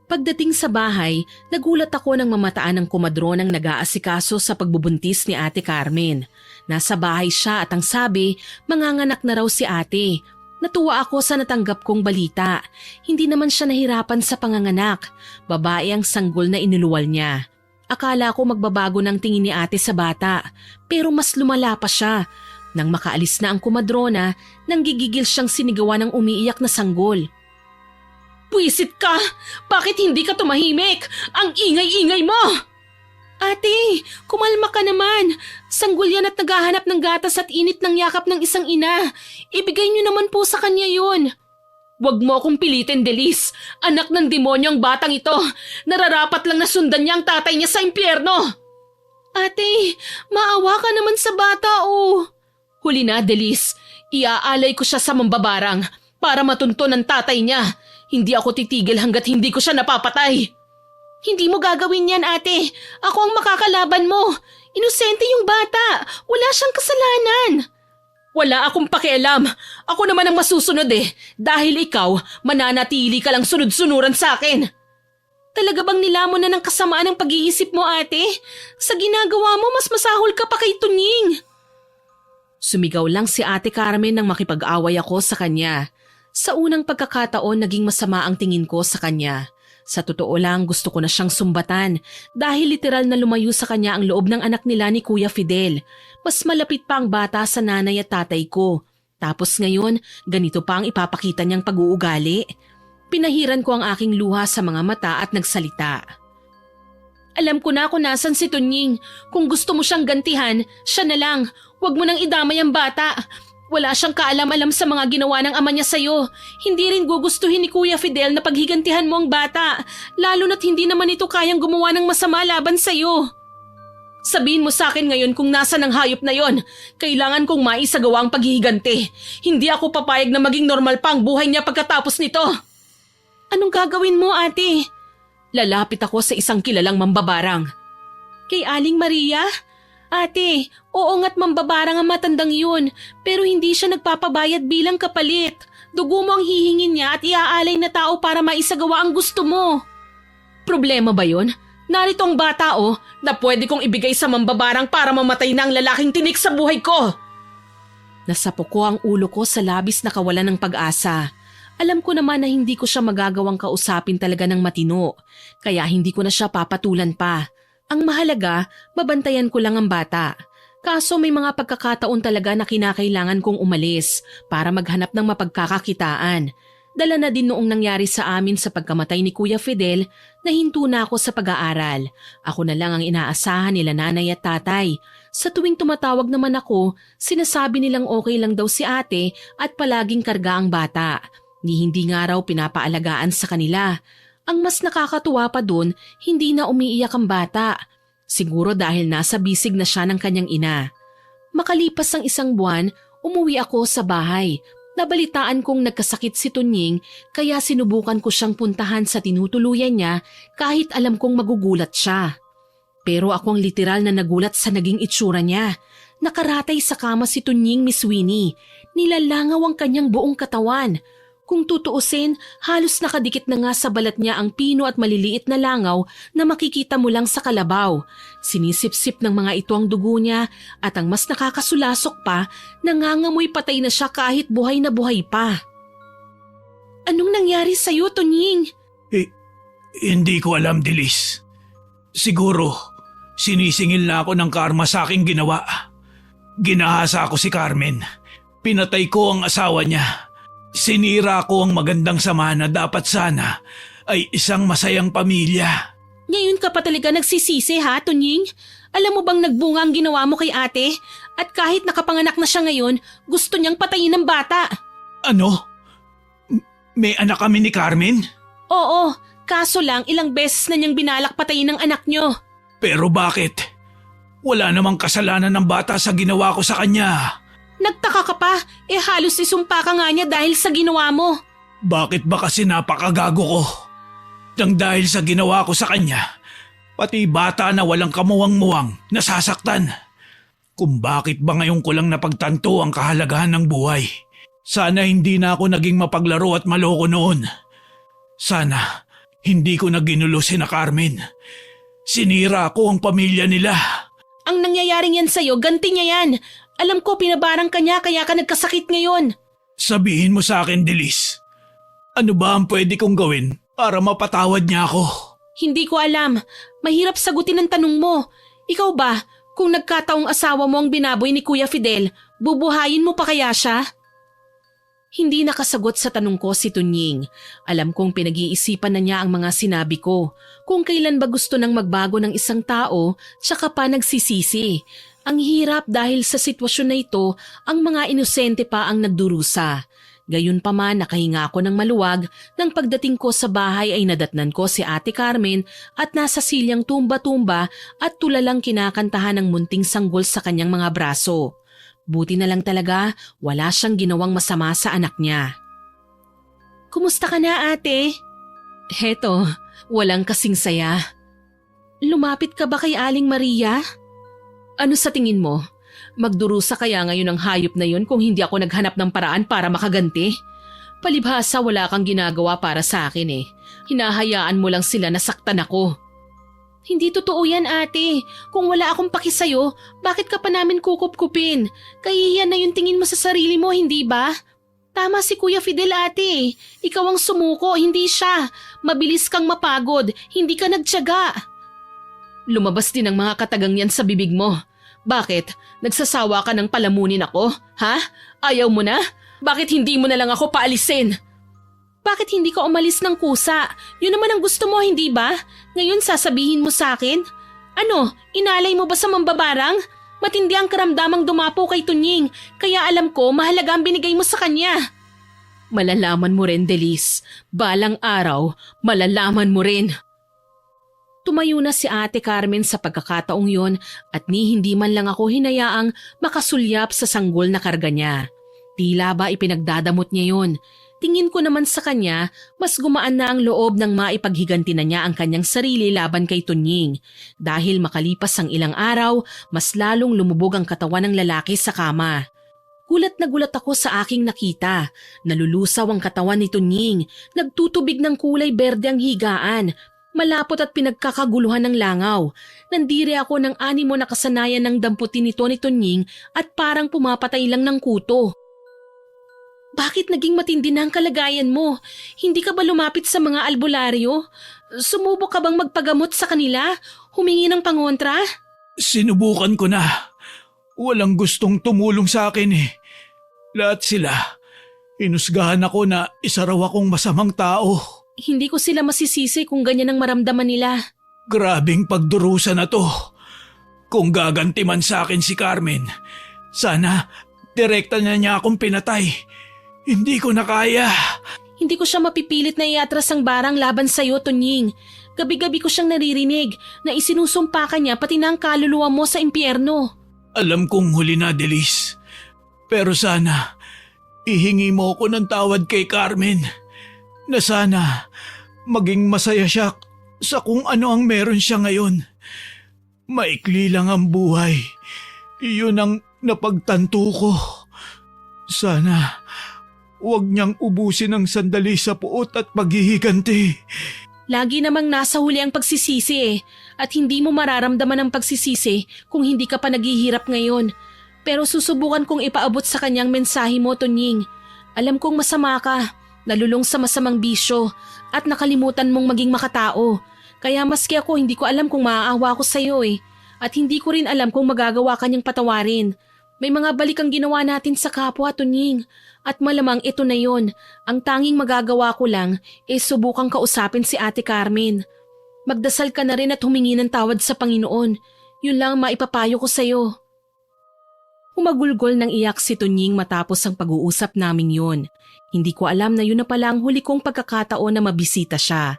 Pagdating sa bahay, nagulat ako nang mamataan ng komadronang nag-aasikaso sa pagbubuntis ni Ate Carmen. Nasa bahay siya at ang sabi, manganganak na raw si ate. Natuwa ako sa natanggap kong balita. Hindi naman siya nahirapan sa panganganak. Babae ang sanggol na inuluwal niya. Akala ko magbabago ng tingin ni ate sa bata, pero mas lumala pa siya. Nang makaalis na ang komadrona, nanggigigil siyang sinigawan ng umiiyak na sanggol. Pwisit ka! Bakit hindi ka tumahimik? Ang ingay-ingay mo! Ate, kumalma ka naman. Sanggol yan at naghahanap ng gatas at init ng yakap ng isang ina. Ibigay niyo naman po sa kanya yun. Huwag mo akong pilitin, Delis. Anak ng demonyo ang batang ito. Nararapat lang na sundan niya ang tatay niya sa impyerno. Ate, maawa ka naman sa bata, oh. Huli na, Delis. Iaalay ko siya sa mambabarang para matunto ng tatay niya. Hindi ako titigil hanggat hindi ko siya napapatay. Hindi mo gagawin yan, ate. Ako ang makakalaban mo. Inosente yung bata. Wala siyang kasalanan. Wala akong pakialam. Ako naman ang masusunod dahil ikaw, mananatili ka lang sunod-sunuran sa akin. Talaga bang nilamon na ng kasamaan ang pag-iisip mo, ate? Sa ginagawa mo, mas masahol ka pa kay Tunying. Sumigaw lang si Ate Carmen nang makipag-away ako sa kanya. Sa unang pagkakataon, naging masama ang tingin ko sa kanya. Sa totoo lang, gusto ko na siyang sumbatan dahil literal na lumayo sa kanya ang loob ng anak nila ni Kuya Fidel. Mas malapit pa ang bata sa nanay at tatay ko. Tapos ngayon, ganito pa ang ipapakita niyang pag-uugali. Pinahiran ko ang aking luha sa mga mata at nagsalita. Alam ko na kung nasan si Tunying. Kung gusto mo siyang gantihan, siya na lang. Huwag mo nang idamay ang bata. Wala siyang kaalam-alam sa mga ginawa ng ama niya sa'yo. Hindi rin gugustuhin ni Kuya Fidel na paghigantihan mo ang bata. Lalo na't hindi naman ito kayang gumawa ng masama laban sa'yo. Sabihin mo sa akin ngayon kung nasan ang hayop na yon. Kailangan kong maisagawa ang paghihiganti. Hindi ako papayag na maging normal pa ang buhay niya pagkatapos nito. Anong gagawin mo, ate? Lalapit ako sa isang kilalang mambabarang. Kay Aling Maria? Ate, oo nga't mambabarang ang matandang yun, pero hindi siya nagpapabayad bilang kapalit. Dugo mo ang hihingin niya at iaalay na tao para maisagawa ang gusto mo. Problema ba yun? Narito ang bata na pwede kong ibigay sa mambabarang para mamatay na ang lalaking tinik sa buhay ko. Nasapo ko ang ulo ko sa labis na kawalan ng pag-asa. Alam ko naman na hindi ko siya magagawang kausapin talaga ng matino, kaya hindi ko na siya papatulan pa. Ang mahalaga, babantayan ko lang ang bata. Kaso may mga pagkakataon talaga na kinakailangan kong umalis para maghanap ng mapagkakakitaan. Dala na din noong nangyari sa amin sa pagkamatay ni Kuya Fidel na hinto na ako sa pag-aaral. Ako na lang ang inaasahan nila nanay at tatay. Sa tuwing tumatawag naman ako, sinasabi nilang okay lang daw si ate at palaging karga ang bata. Ni hindi nga raw pinapaalagaan sa kanila. Ang mas nakakatuwa pa dun, hindi na umiiyak ang bata. Siguro dahil nasa bisig na siya ng kanyang ina. Makalipas ang 1 buwan, umuwi ako sa bahay. Nabalitaan kong nagkasakit si Tunying kaya sinubukan ko siyang puntahan sa tinutuluyan niya kahit alam kong magugulat siya. Pero ako ang literal na nagulat sa naging itsura niya. Nakaratay sa kama si Tunying, Miss Winnie. Nilalangaw ang kanyang buong katawan. Kung tutuusin, halos nakadikit na nga sa balat niya ang pino at maliliit na langaw na makikita mo lang sa kalabaw. Sinisip-sip ng mga ito ang dugo niya at ang mas nakakasulasok pa, nangangamoy patay na siya kahit buhay na buhay pa. Anong nangyari sa'yo, Tunying? Hindi ko alam, Delis. Siguro, sinisingil na ako ng karma sa aking ginawa. Ginahasa ako si Carmen. Pinatay ko ang asawa niya. Sinira ko ang magandang sama na dapat sana ay isang masayang pamilya. Ngayon ka pa talaga nagsisisi ha, Tunying? Alam mo bang nagbunga ang ginawa mo kay ate? At kahit nakapanganak na siya ngayon, gusto niyang patayin ng bata. Ano? May anak kami ni Carmen? Oo, kaso lang ilang beses na niyang binalak patayin ng anak niyo. Pero bakit? Wala namang kasalanan ng bata sa ginawa ko sa kanya. Nagtaka ka pa, halos isumpa ka nga niya dahil sa ginawa mo. Bakit ba kasi napakagago ko? Nang dahil sa ginawa ko sa kanya, pati bata na walang kamuwang-muwang nasasaktan. Kung bakit ba ngayon ko lang napagtanto ang kahalagahan ng buhay. Sana hindi na ako naging mapaglaro at maloko noon. Sana hindi ko na ginulo sina Carmen. Sinira ko ang pamilya nila. Ang nangyayaring yan sa'yo, ganti niya yan. Alam ko pinabarang ka niya kaya ka nagkasakit ngayon. Sabihin mo sa akin, Delis. Ano ba ang pwede kong gawin para mapatawad niya ako? Hindi ko alam. Mahirap sagutin ang tanong mo. Ikaw ba, kung nagkataong asawa mo ang binaboy ni Kuya Fidel, bubuhayin mo pa kaya siya? Hindi nakasagot sa tanong ko si Tunying. Alam kong pinag-iisipan na niya ang mga sinabi ko. Kung kailan ba gusto nang magbago ng isang tao, tsaka pa nagsisisi. Ang hirap dahil sa sitwasyon na ito, ang mga inosente pa ang nagdurusa. Gayunpaman nakahinga ako ng maluwag nang pagdating ko sa bahay ay nadatnan ko si Ate Carmen at nasa silyang tumba-tumba at tulalang kinakantahan ng munting sanggol sa kanyang mga braso. Buti na lang talaga wala siyang ginawang masama sa anak niya. Kumusta ka na, ate? Heto, walang kasing saya. Lumapit ka ba kay Aling Maria? Ano sa tingin mo? Magdurusa kaya ngayon ang hayop na yun kung hindi ako naghanap ng paraan para makaganti? Palibhasa wala kang ginagawa para sa akin eh. Hinahayaan mo lang sila na saktan ako. Hindi totoo yan, ate. Kung wala akong paki sa'yo, bakit ka pa namin kukup-kupin? Kahihiyan na yung tingin mo sa sarili mo, hindi ba? Tama si Kuya Fidel, ate. Ikaw ang sumuko, hindi siya. Mabilis kang mapagod, hindi ka nagtiyaga. Lumabas din ang mga katagang yan sa bibig mo. Bakit? Nagsasawa ka ng palamunin ako? Ha? Ayaw mo na? Bakit hindi mo na lang ako paalisin? Bakit hindi ka umalis ng kusa? Yun naman ang gusto mo, hindi ba? Ngayon sasabihin mo sa akin? Ano, inalay mo ba sa mambabarang? Matindi ang karamdamang dumapo kay Tunying, kaya alam ko mahalaga ang binigay mo sa kanya. Malalaman mo rin, Delis. Balang araw, malalaman mo rin. Tumayo na si Ate Carmen sa pagkakataong yon at hindi man lang ako hinayaang makasulyap sa sanggol na karga niya. Tila ba ipinagdadamot niya yon. Tingin ko naman sa kanya, mas gumaan na ang loob ng maipaghiganti na niya ang kanyang sarili laban kay Tunying. Dahil makalipas ang ilang araw, mas lalong lumubog ang katawan ng lalaki sa kama. Gulat na gulat ako sa aking nakita. Nalulusaw ang katawan ni Tunying, nagtutubig ng kulay berde ang higaan. Malapot at pinagkakaguluhan ng langaw. Nandiri ako ng animo na kasanayan ng damputin nito ni Tunying at parang pumapatay lang ng kuto. Bakit naging matindi na ang kalagayan mo? Hindi ka ba lumapit sa mga albularyo? Sumubok ka bang magpagamot sa kanila? Humingi ng pangontra? Sinubukan ko na. Walang gustong tumulong sa akin eh. Lahat sila. Inusgahan ako na isa raw akong masamang tao. Hindi ko sila masisisi kung ganyan ang maramdaman nila. Grabing pagdurusa na to. Kung gaganti man sa akin si Carmen, sana direkta na niya akong pinatay. Hindi ko na kaya. Hindi ko siya mapipilit na iatras ang barang laban sa'yo, Tunying. Gabi-gabi ko siyang naririnig na isinusumpa ka niya pati na ang kaluluwa mo sa impyerno. Alam kong huli na, Delis. Pero sana, ihingi mo ko ng tawad kay Carmen. Na sana, maging masaya siya sa kung ano ang meron siya ngayon. Maikli lang ang buhay. Iyon ang napagtanto ko. Sana, huwag niyang ubusin ang sandali sa puot at paghihiganti. Lagi namang nasa huli ang pagsisisi eh. At hindi mo mararamdaman ang pagsisisi kung hindi ka pa naghihirap ngayon. Pero susubukan kong ipaabot sa kanyang mensahe mo, Tunying. Alam kong masama ka. Nalulong sa masamang bisyo at nakalimutan mong maging makatao. Kaya maski ako hindi ko alam kung maaawa ko sa iyo eh. At hindi ko rin alam kung magagawa ka niyang patawarin. May mga balik ang ginawa natin sa kapwa, Tunying. At malamang ito na yon. Ang tanging magagawa ko lang is subukang kausapin si Ate Carmen. Magdasal ka na rin at humingi ng tawad sa Panginoon. Yun lang maipapayo ko sa iyo. Humagulgol ng iyak si Tunying matapos ang pag-uusap naming yun. Hindi ko alam na yun na pala ang huli kong pagkakataon na mabisita siya.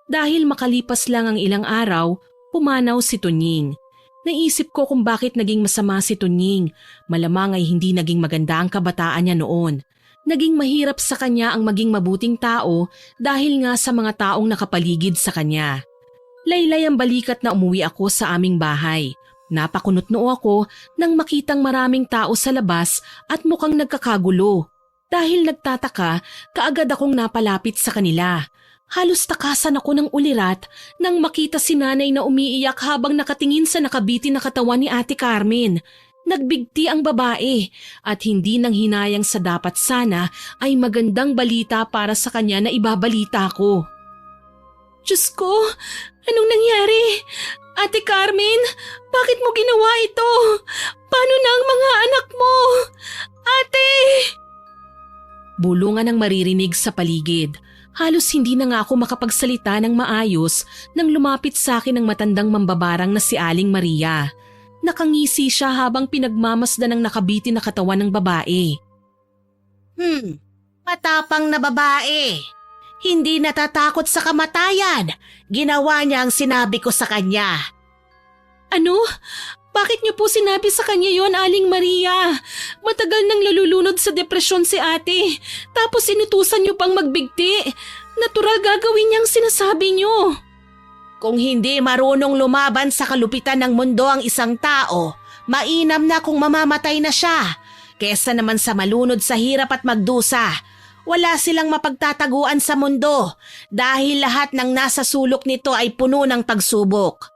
Dahil makalipas lang ang ilang araw, pumanaw si Tunying. Naisip ko kung bakit naging masama si Tunying. Malamang ay hindi naging maganda ang kabataan niya noon. Naging mahirap sa kanya ang maging mabuting tao dahil nga sa mga taong nakapaligid sa kanya. Laylay ang balikat na umuwi ako sa aming bahay. Napakunot-noo ako nang makitang maraming tao sa labas at mukhang nagkakagulo. Dahil nagtataka, kaagad akong napalapit sa kanila. Halos takasan ako ng ulirat nang makita si nanay na umiiyak habang nakatingin sa nakabiti na katawan ni Ate Carmen. Nagbigti ang babae at hindi nang hinayang sa dapat sana ay magandang balita para sa kanya na ibabalita ko. Diyos ko, anong nangyari? Ate Carmen, bakit mo ginawa ito? Paano na ang mga anak mo? Ate! Bulungan ang maririnig sa paligid. Halos hindi na nga ako makapagsalita ng maayos nang lumapit sa akin ang matandang mambabarang na si Aling Maria. Nakangisi siya habang pinagmamasdan ng nakabiti na katawan ng babae. Matapang na babae. Hindi natatakot sa kamatayan. Ginawa niya ang sinabi ko sa kanya. Ano? Bakit niyo po sinabi sa kanya yon, Aling Maria? Matagal nang lalulunod sa depresyon si ate. Tapos inutusan niyo pang magbigti. Natural gagawin niyang sinasabi niyo. Kung hindi marunong lumaban sa kalupitan ng mundo ang isang tao, mainam na kung mamamatay na siya. Kesa naman sa malunod sa hirap at magdusa. Wala silang mapagtataguan sa mundo dahil lahat ng nasa sulok nito ay puno ng pagsubok.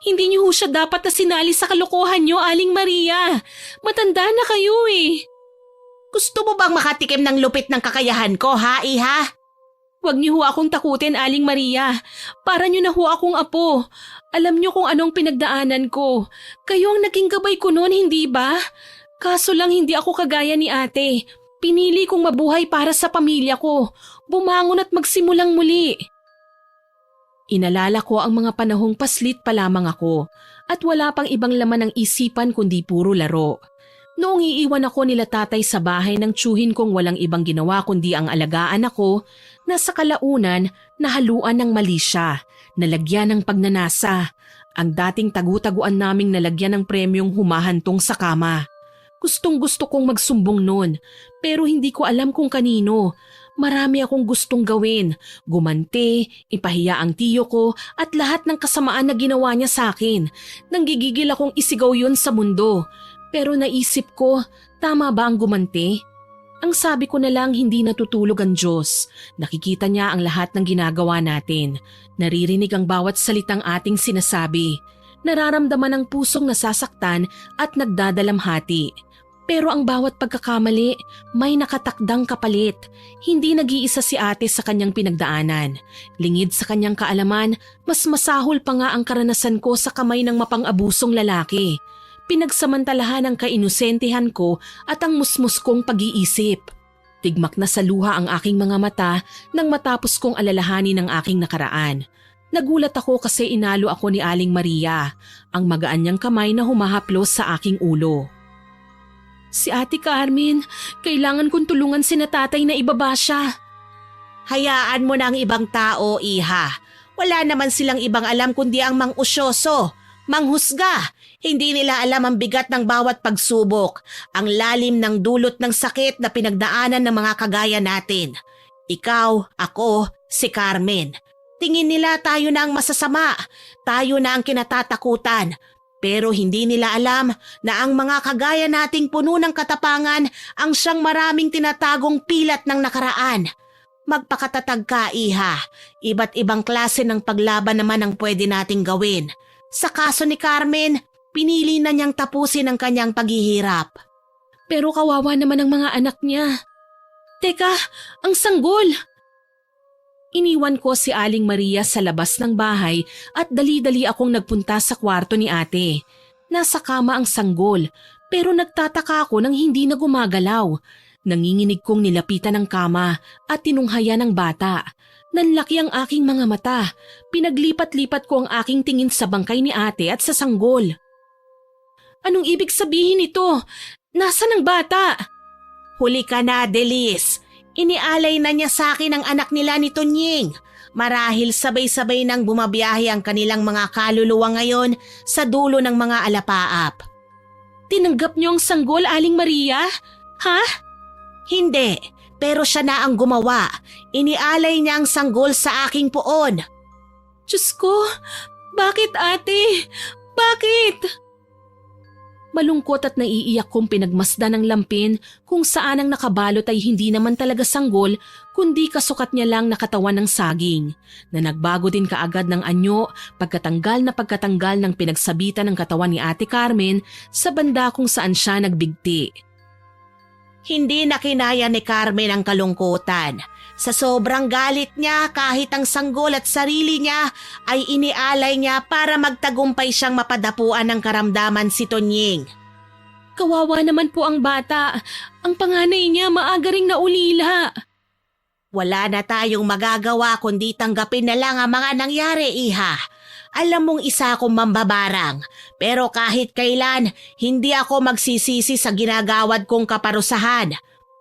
Hindi niyo ho siya dapat na sinali sa kalokohan niyo, Aling Maria. Matanda na kayo eh. Gusto mo bang makatikim ng lupit ng kakayahan ko, ha, iha? Huwag niyo ho akong takutin, Aling Maria. Para niyo na ho akong apo. Alam niyo kung anong pinagdaanan ko. Kayo ang naging gabay ko noon, hindi ba? Kaso lang hindi ako kagaya ni ate. Pinili kong mabuhay para sa pamilya ko. Bumangon at magsimulang muli. Inalala ko ang mga panahong paslit pa lamang ako at wala pang ibang laman ng isipan kundi puro laro. Noong iiwan ako nila tatay sa bahay ng tiyuhin kong walang ibang ginawa kundi ang alagaan ako, nasa kalaunan nahaluan ng mali siya, nalagyan ng pagnanasa. Ang dating tagu-taguan naming nalagyan ng premyong humahantong sa kama. Gustong-gusto kong magsumbong noon pero hindi ko alam kung kanino. Marami akong gustong gawin, gumanti, ipahiya ang tiyo ko at lahat ng kasamaan na ginawa niya sa akin. Nanggigigil akong isigaw yun sa mundo. Pero naisip ko, tama ba ang gumanti? Ang sabi ko na lang hindi natutulog ang Diyos. Nakikita niya ang lahat ng ginagawa natin. Naririnig ang bawat salitang ating sinasabi. Nararamdaman ang pusong nasasaktan at nagdadalamhati. Pero ang bawat pagkakamali, may nakatakdang kapalit. Hindi nag-iisa si ate sa kanyang pinagdaanan. Lingid sa kanyang kaalaman, mas masahol pa nga ang karanasan ko sa kamay ng mapang-abusong lalaki. Pinagsamantalahan ang kainusentehan ko at ang musmus kong pag-iisip. Tigmak na sa luha ang aking mga mata nang matapos kong alalahanin ang aking nakaraan. Nagulat ako kasi inalo ako ni Aling Maria, ang magaan niyang kamay na humahaplos sa aking ulo. Si Ate Carmen, kailangan kong tulungan si natatay na ibaba siya. Hayaan mo na ang ibang tao, iha. Wala naman silang ibang alam kundi ang mang-usyoso, manghusga. Hindi nila alam ang bigat ng bawat pagsubok, ang lalim ng dulot ng sakit na pinagdaanan ng mga kagaya natin. Ikaw, ako, si Carmen. Tingin nila tayo na ang masasama, tayo na ang kinatatakutan. Pero hindi nila alam na ang mga kagaya nating puno ng katapangan ang siyang maraming tinatagong pilat ng nakaraan. Magpakatatag ka, iha. Iba't ibang klase ng paglaban naman ang pwede nating gawin. Sa kaso ni Carmen, pinili na niyang tapusin ang kanyang paghihirap. Pero kawawa naman ang mga anak niya. Teka, ang sanggol! Iniwan ko si Aling Maria sa labas ng bahay at dali-dali akong nagpunta sa kwarto ni ate. Nasa kama ang sanggol pero nagtataka ako nang hindi na gumagalaw. Nanginginig kong nilapitan ng kama at tinunghayan ng bata. Nanlaki ang aking mga mata. Pinaglipat-lipat ko ang aking tingin sa bangkay ni ate at sa sanggol. Anong ibig sabihin nito? Nasaan ang bata? Huli ka na, Delis. Inialay na niya sa akin ang anak nila ni Tonying. Marahil sabay-sabay nang bumabiyahe ang kanilang mga kaluluwa ngayon sa dulo ng mga alapaap. Tinanggap niyo ang sanggol, Aling Maria? Ha? Hindi, pero siya na ang gumawa. Inialay niya ang sanggol sa aking puon. Diyos ko, bakit ate? Bakit? Malungkot at naiiyak kong pinagmasdan ng lampin kung saan ang nakabalot ay hindi naman talaga sanggol kundi kasukat niya lang na katawan ng saging na nagbago din kaagad ng anyo pagkatanggal ng pinagsabitan ng katawan ni Ate Carmen sa banda kung saan siya nagbigti. Hindi na kinaya ni Carmen ang kalungkutan. Sa sobrang galit niya kahit ang sanggol at sarili niya ay inialay niya para magtagumpay siyang mapadapuan ng karamdaman si Tonying. Kawawa naman po ang bata. Ang panganay niya maaga ring naulila. Wala na tayong magagawa kundi tanggapin na lang ang mga nangyari, iha. Alam mong isa akong mambabarang, pero kahit kailan, hindi ako magsisisi sa ginagawad kong kaparusahan.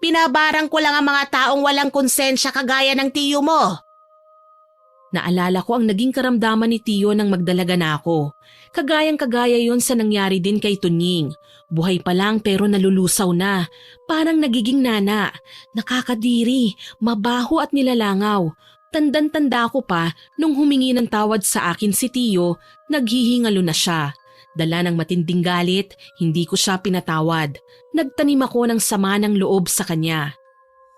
Binabarang ko lang ang mga taong walang konsensya kagaya ng tiyo mo. Naalala ko ang naging karamdaman ni Tiyo nang magdalaga na ako. Kagayang-kagaya yon sa nangyari din kay Tunying. Buhay pa lang pero nalulusaw na. Parang nagiging nana. Nakakadiri, mabaho at nilalangaw. Tandan-tanda ko pa nung humingi ng tawad sa akin si Tiyo, naghihingalo na siya. Dala ng matinding galit, hindi ko siya pinatawad. Nagtanim ako ng sama ng loob sa kanya.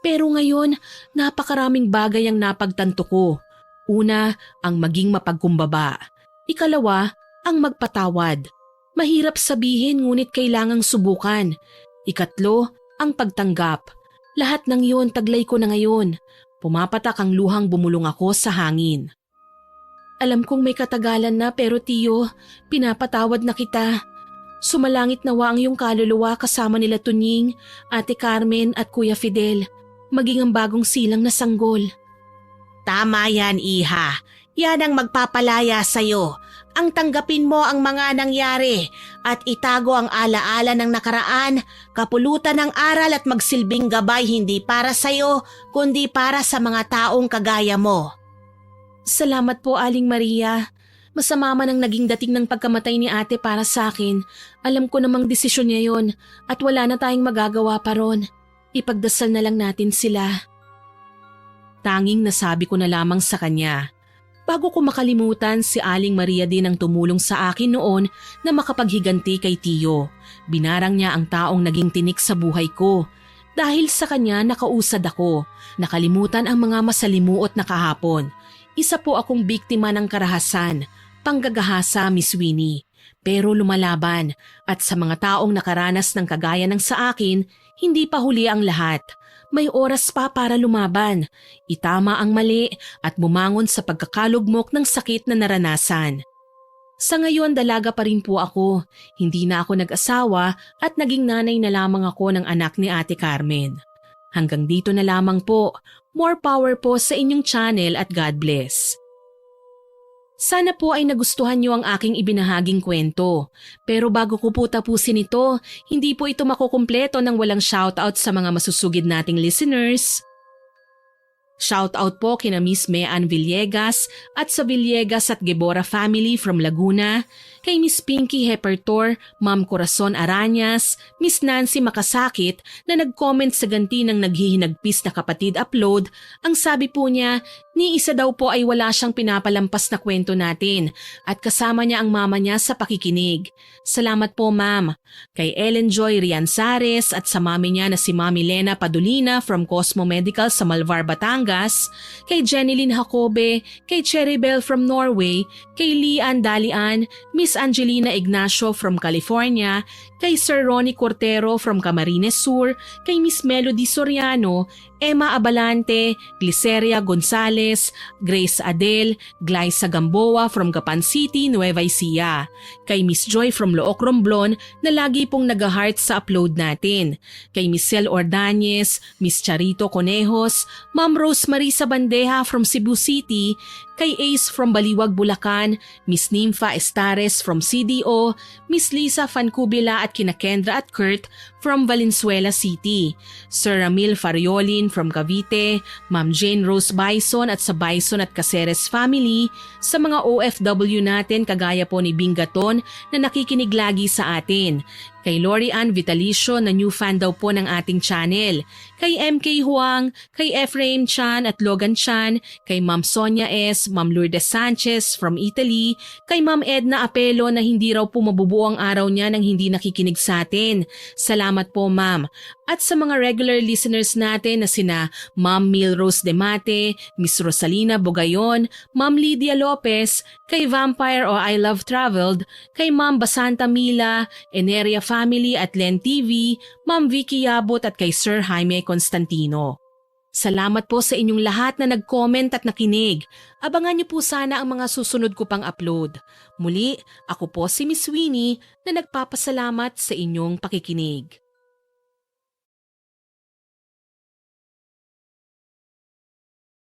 Pero ngayon, napakaraming bagay ang napagtanto ko. Una, ang maging mapagkumbaba. Ikalawa, ang magpatawad. Mahirap sabihin ngunit kailangang subukan. Ikatlo, ang pagtanggap. Lahat ng yun taglay ko na ngayon. Pumapatak ang luhang bumulong ako sa hangin. Alam kong may katagalan na pero Tiyo, pinapatawad na kita. Sumalangit nawa ang iyong kaluluwa kasama nila Tunying, Ate Carmen at Kuya Fidel, maging ang bagong silang na sanggol. Tama yan, Iha. Yan ang magpapalaya sa'yo. Ang tanggapin mo ang mga nangyari at itago ang alaala ng nakaraan, kapulutan ng aral at magsilbing gabay hindi para sa'yo, kundi para sa mga taong kagaya mo. Salamat po, Aling Maria. Masama man ang naging dating ng pagkamatay ni ate para sa akin. Alam ko namang desisyon niya yon at wala na tayong magagawa pa ron. Ipagdasal na lang natin sila. Tanging nasabi ko na lamang sa kanya. Bago ko makalimutan, si Aling Maria din ang tumulong sa akin noon na makapaghiganti kay Tiyo. Binarang niya ang taong naging tinik sa buhay ko. Dahil sa kanya nakausad ako, nakalimutan ang mga masalimuot na kahapon. Isa po akong biktima ng karahasan, panggagahasa, Miss Winnie. Pero lumalaban at sa mga taong nakaranas ng kagaya ng sa akin, hindi pa huli ang lahat. May oras pa para lumaban, itama ang mali at bumangon sa pagkakalugmok ng sakit na naranasan. Sa ngayon dalaga pa rin po ako, hindi na ako nag-asawa at naging nanay na lamang ako ng anak ni Ate Carmen. Hanggang dito na lamang po, more power po sa inyong channel at God bless. Sana po ay nagustuhan niyo ang aking ibinahaging kwento. Pero bago ko po tapusin ito, hindi po ito makukumpleto nang walang shoutout sa mga masusugid nating listeners. Shoutout po kina Miss Mean Villegas at sa Villegas at Gebora family from Laguna, kay Miss Pinky Hepertor, Ma'am Corazon Arañas, Miss Nancy Makasakit na nag-comment sa ganti ng naghihinagpis na kapatid upload. Ang sabi po niya, ni isa daw po ay wala siyang pinapalampas na kwento natin at kasama niya ang mama niya sa pakikinig. Salamat po ma'am. Kay Ellen Joy Rianzares at sa mami niya na si Mami Lena Padulina from Cosmo Medical sa Malvar, Batangas, kay Jeneline Jacobe, kay Cherrybell from Norway, kay Lian Dalian, Miss Angelina Ignacio from California, kay Sir Ronnie Cortero from Camarines Sur, kay Miss Melody Soriano, Emma Abalante, Gliceria Gonzales, Grace Adel, Glyza Gamboa from Gapan City, Nueva Ecija, kay Miss Joy from Looc Romblon na lagi pong nag-heart sa upload natin, kay Miss Cel Ordanyez, Miss Charito Conejos, Ma'am Rosemary Sabandeja from Cebu City, kay Ace from Baliwag, Bulacan, Miss Nympha Estares from CDO, Miss Lisa Fancubila at kina Kendra at Kurt from Valenzuela City, Sir Ramil Fariolin from Cavite, Ma'am Jane Rose Bison at sa Bison at Caceres family, sa mga OFW natin kagaya po ni Bingaton na nakikinig lagi sa atin, kay Lori Ann Vitalicio na new fan daw po ng ating channel, kay MK Huang, kay Ephraim Chan at Logan Chan, kay Ma'am Sonia S., Ma'am Lourdes Sanchez from Italy, kay Ma'am Edna Apelo na hindi raw po mabubuo ang araw niya nang hindi nakikinig sa atin. Salamat po ma'am. At sa mga regular listeners natin na sina Ma'am Milrose Demate, Miss Rosalina Bogayon, Ma'am Lydia Lopez, kay Vampire o I Love Traveled, kay Ma'am Basanta Mila, Eneria Family at Len TV, Ma'am Vicky Yabot at kay Sir Jaime Constantino. Salamat po sa inyong lahat na nag-comment at nakinig. Abangan niyo po sana ang mga susunod ko pang upload. Muli, ako po si Miss Winnie na nagpapasalamat sa inyong pakikinig.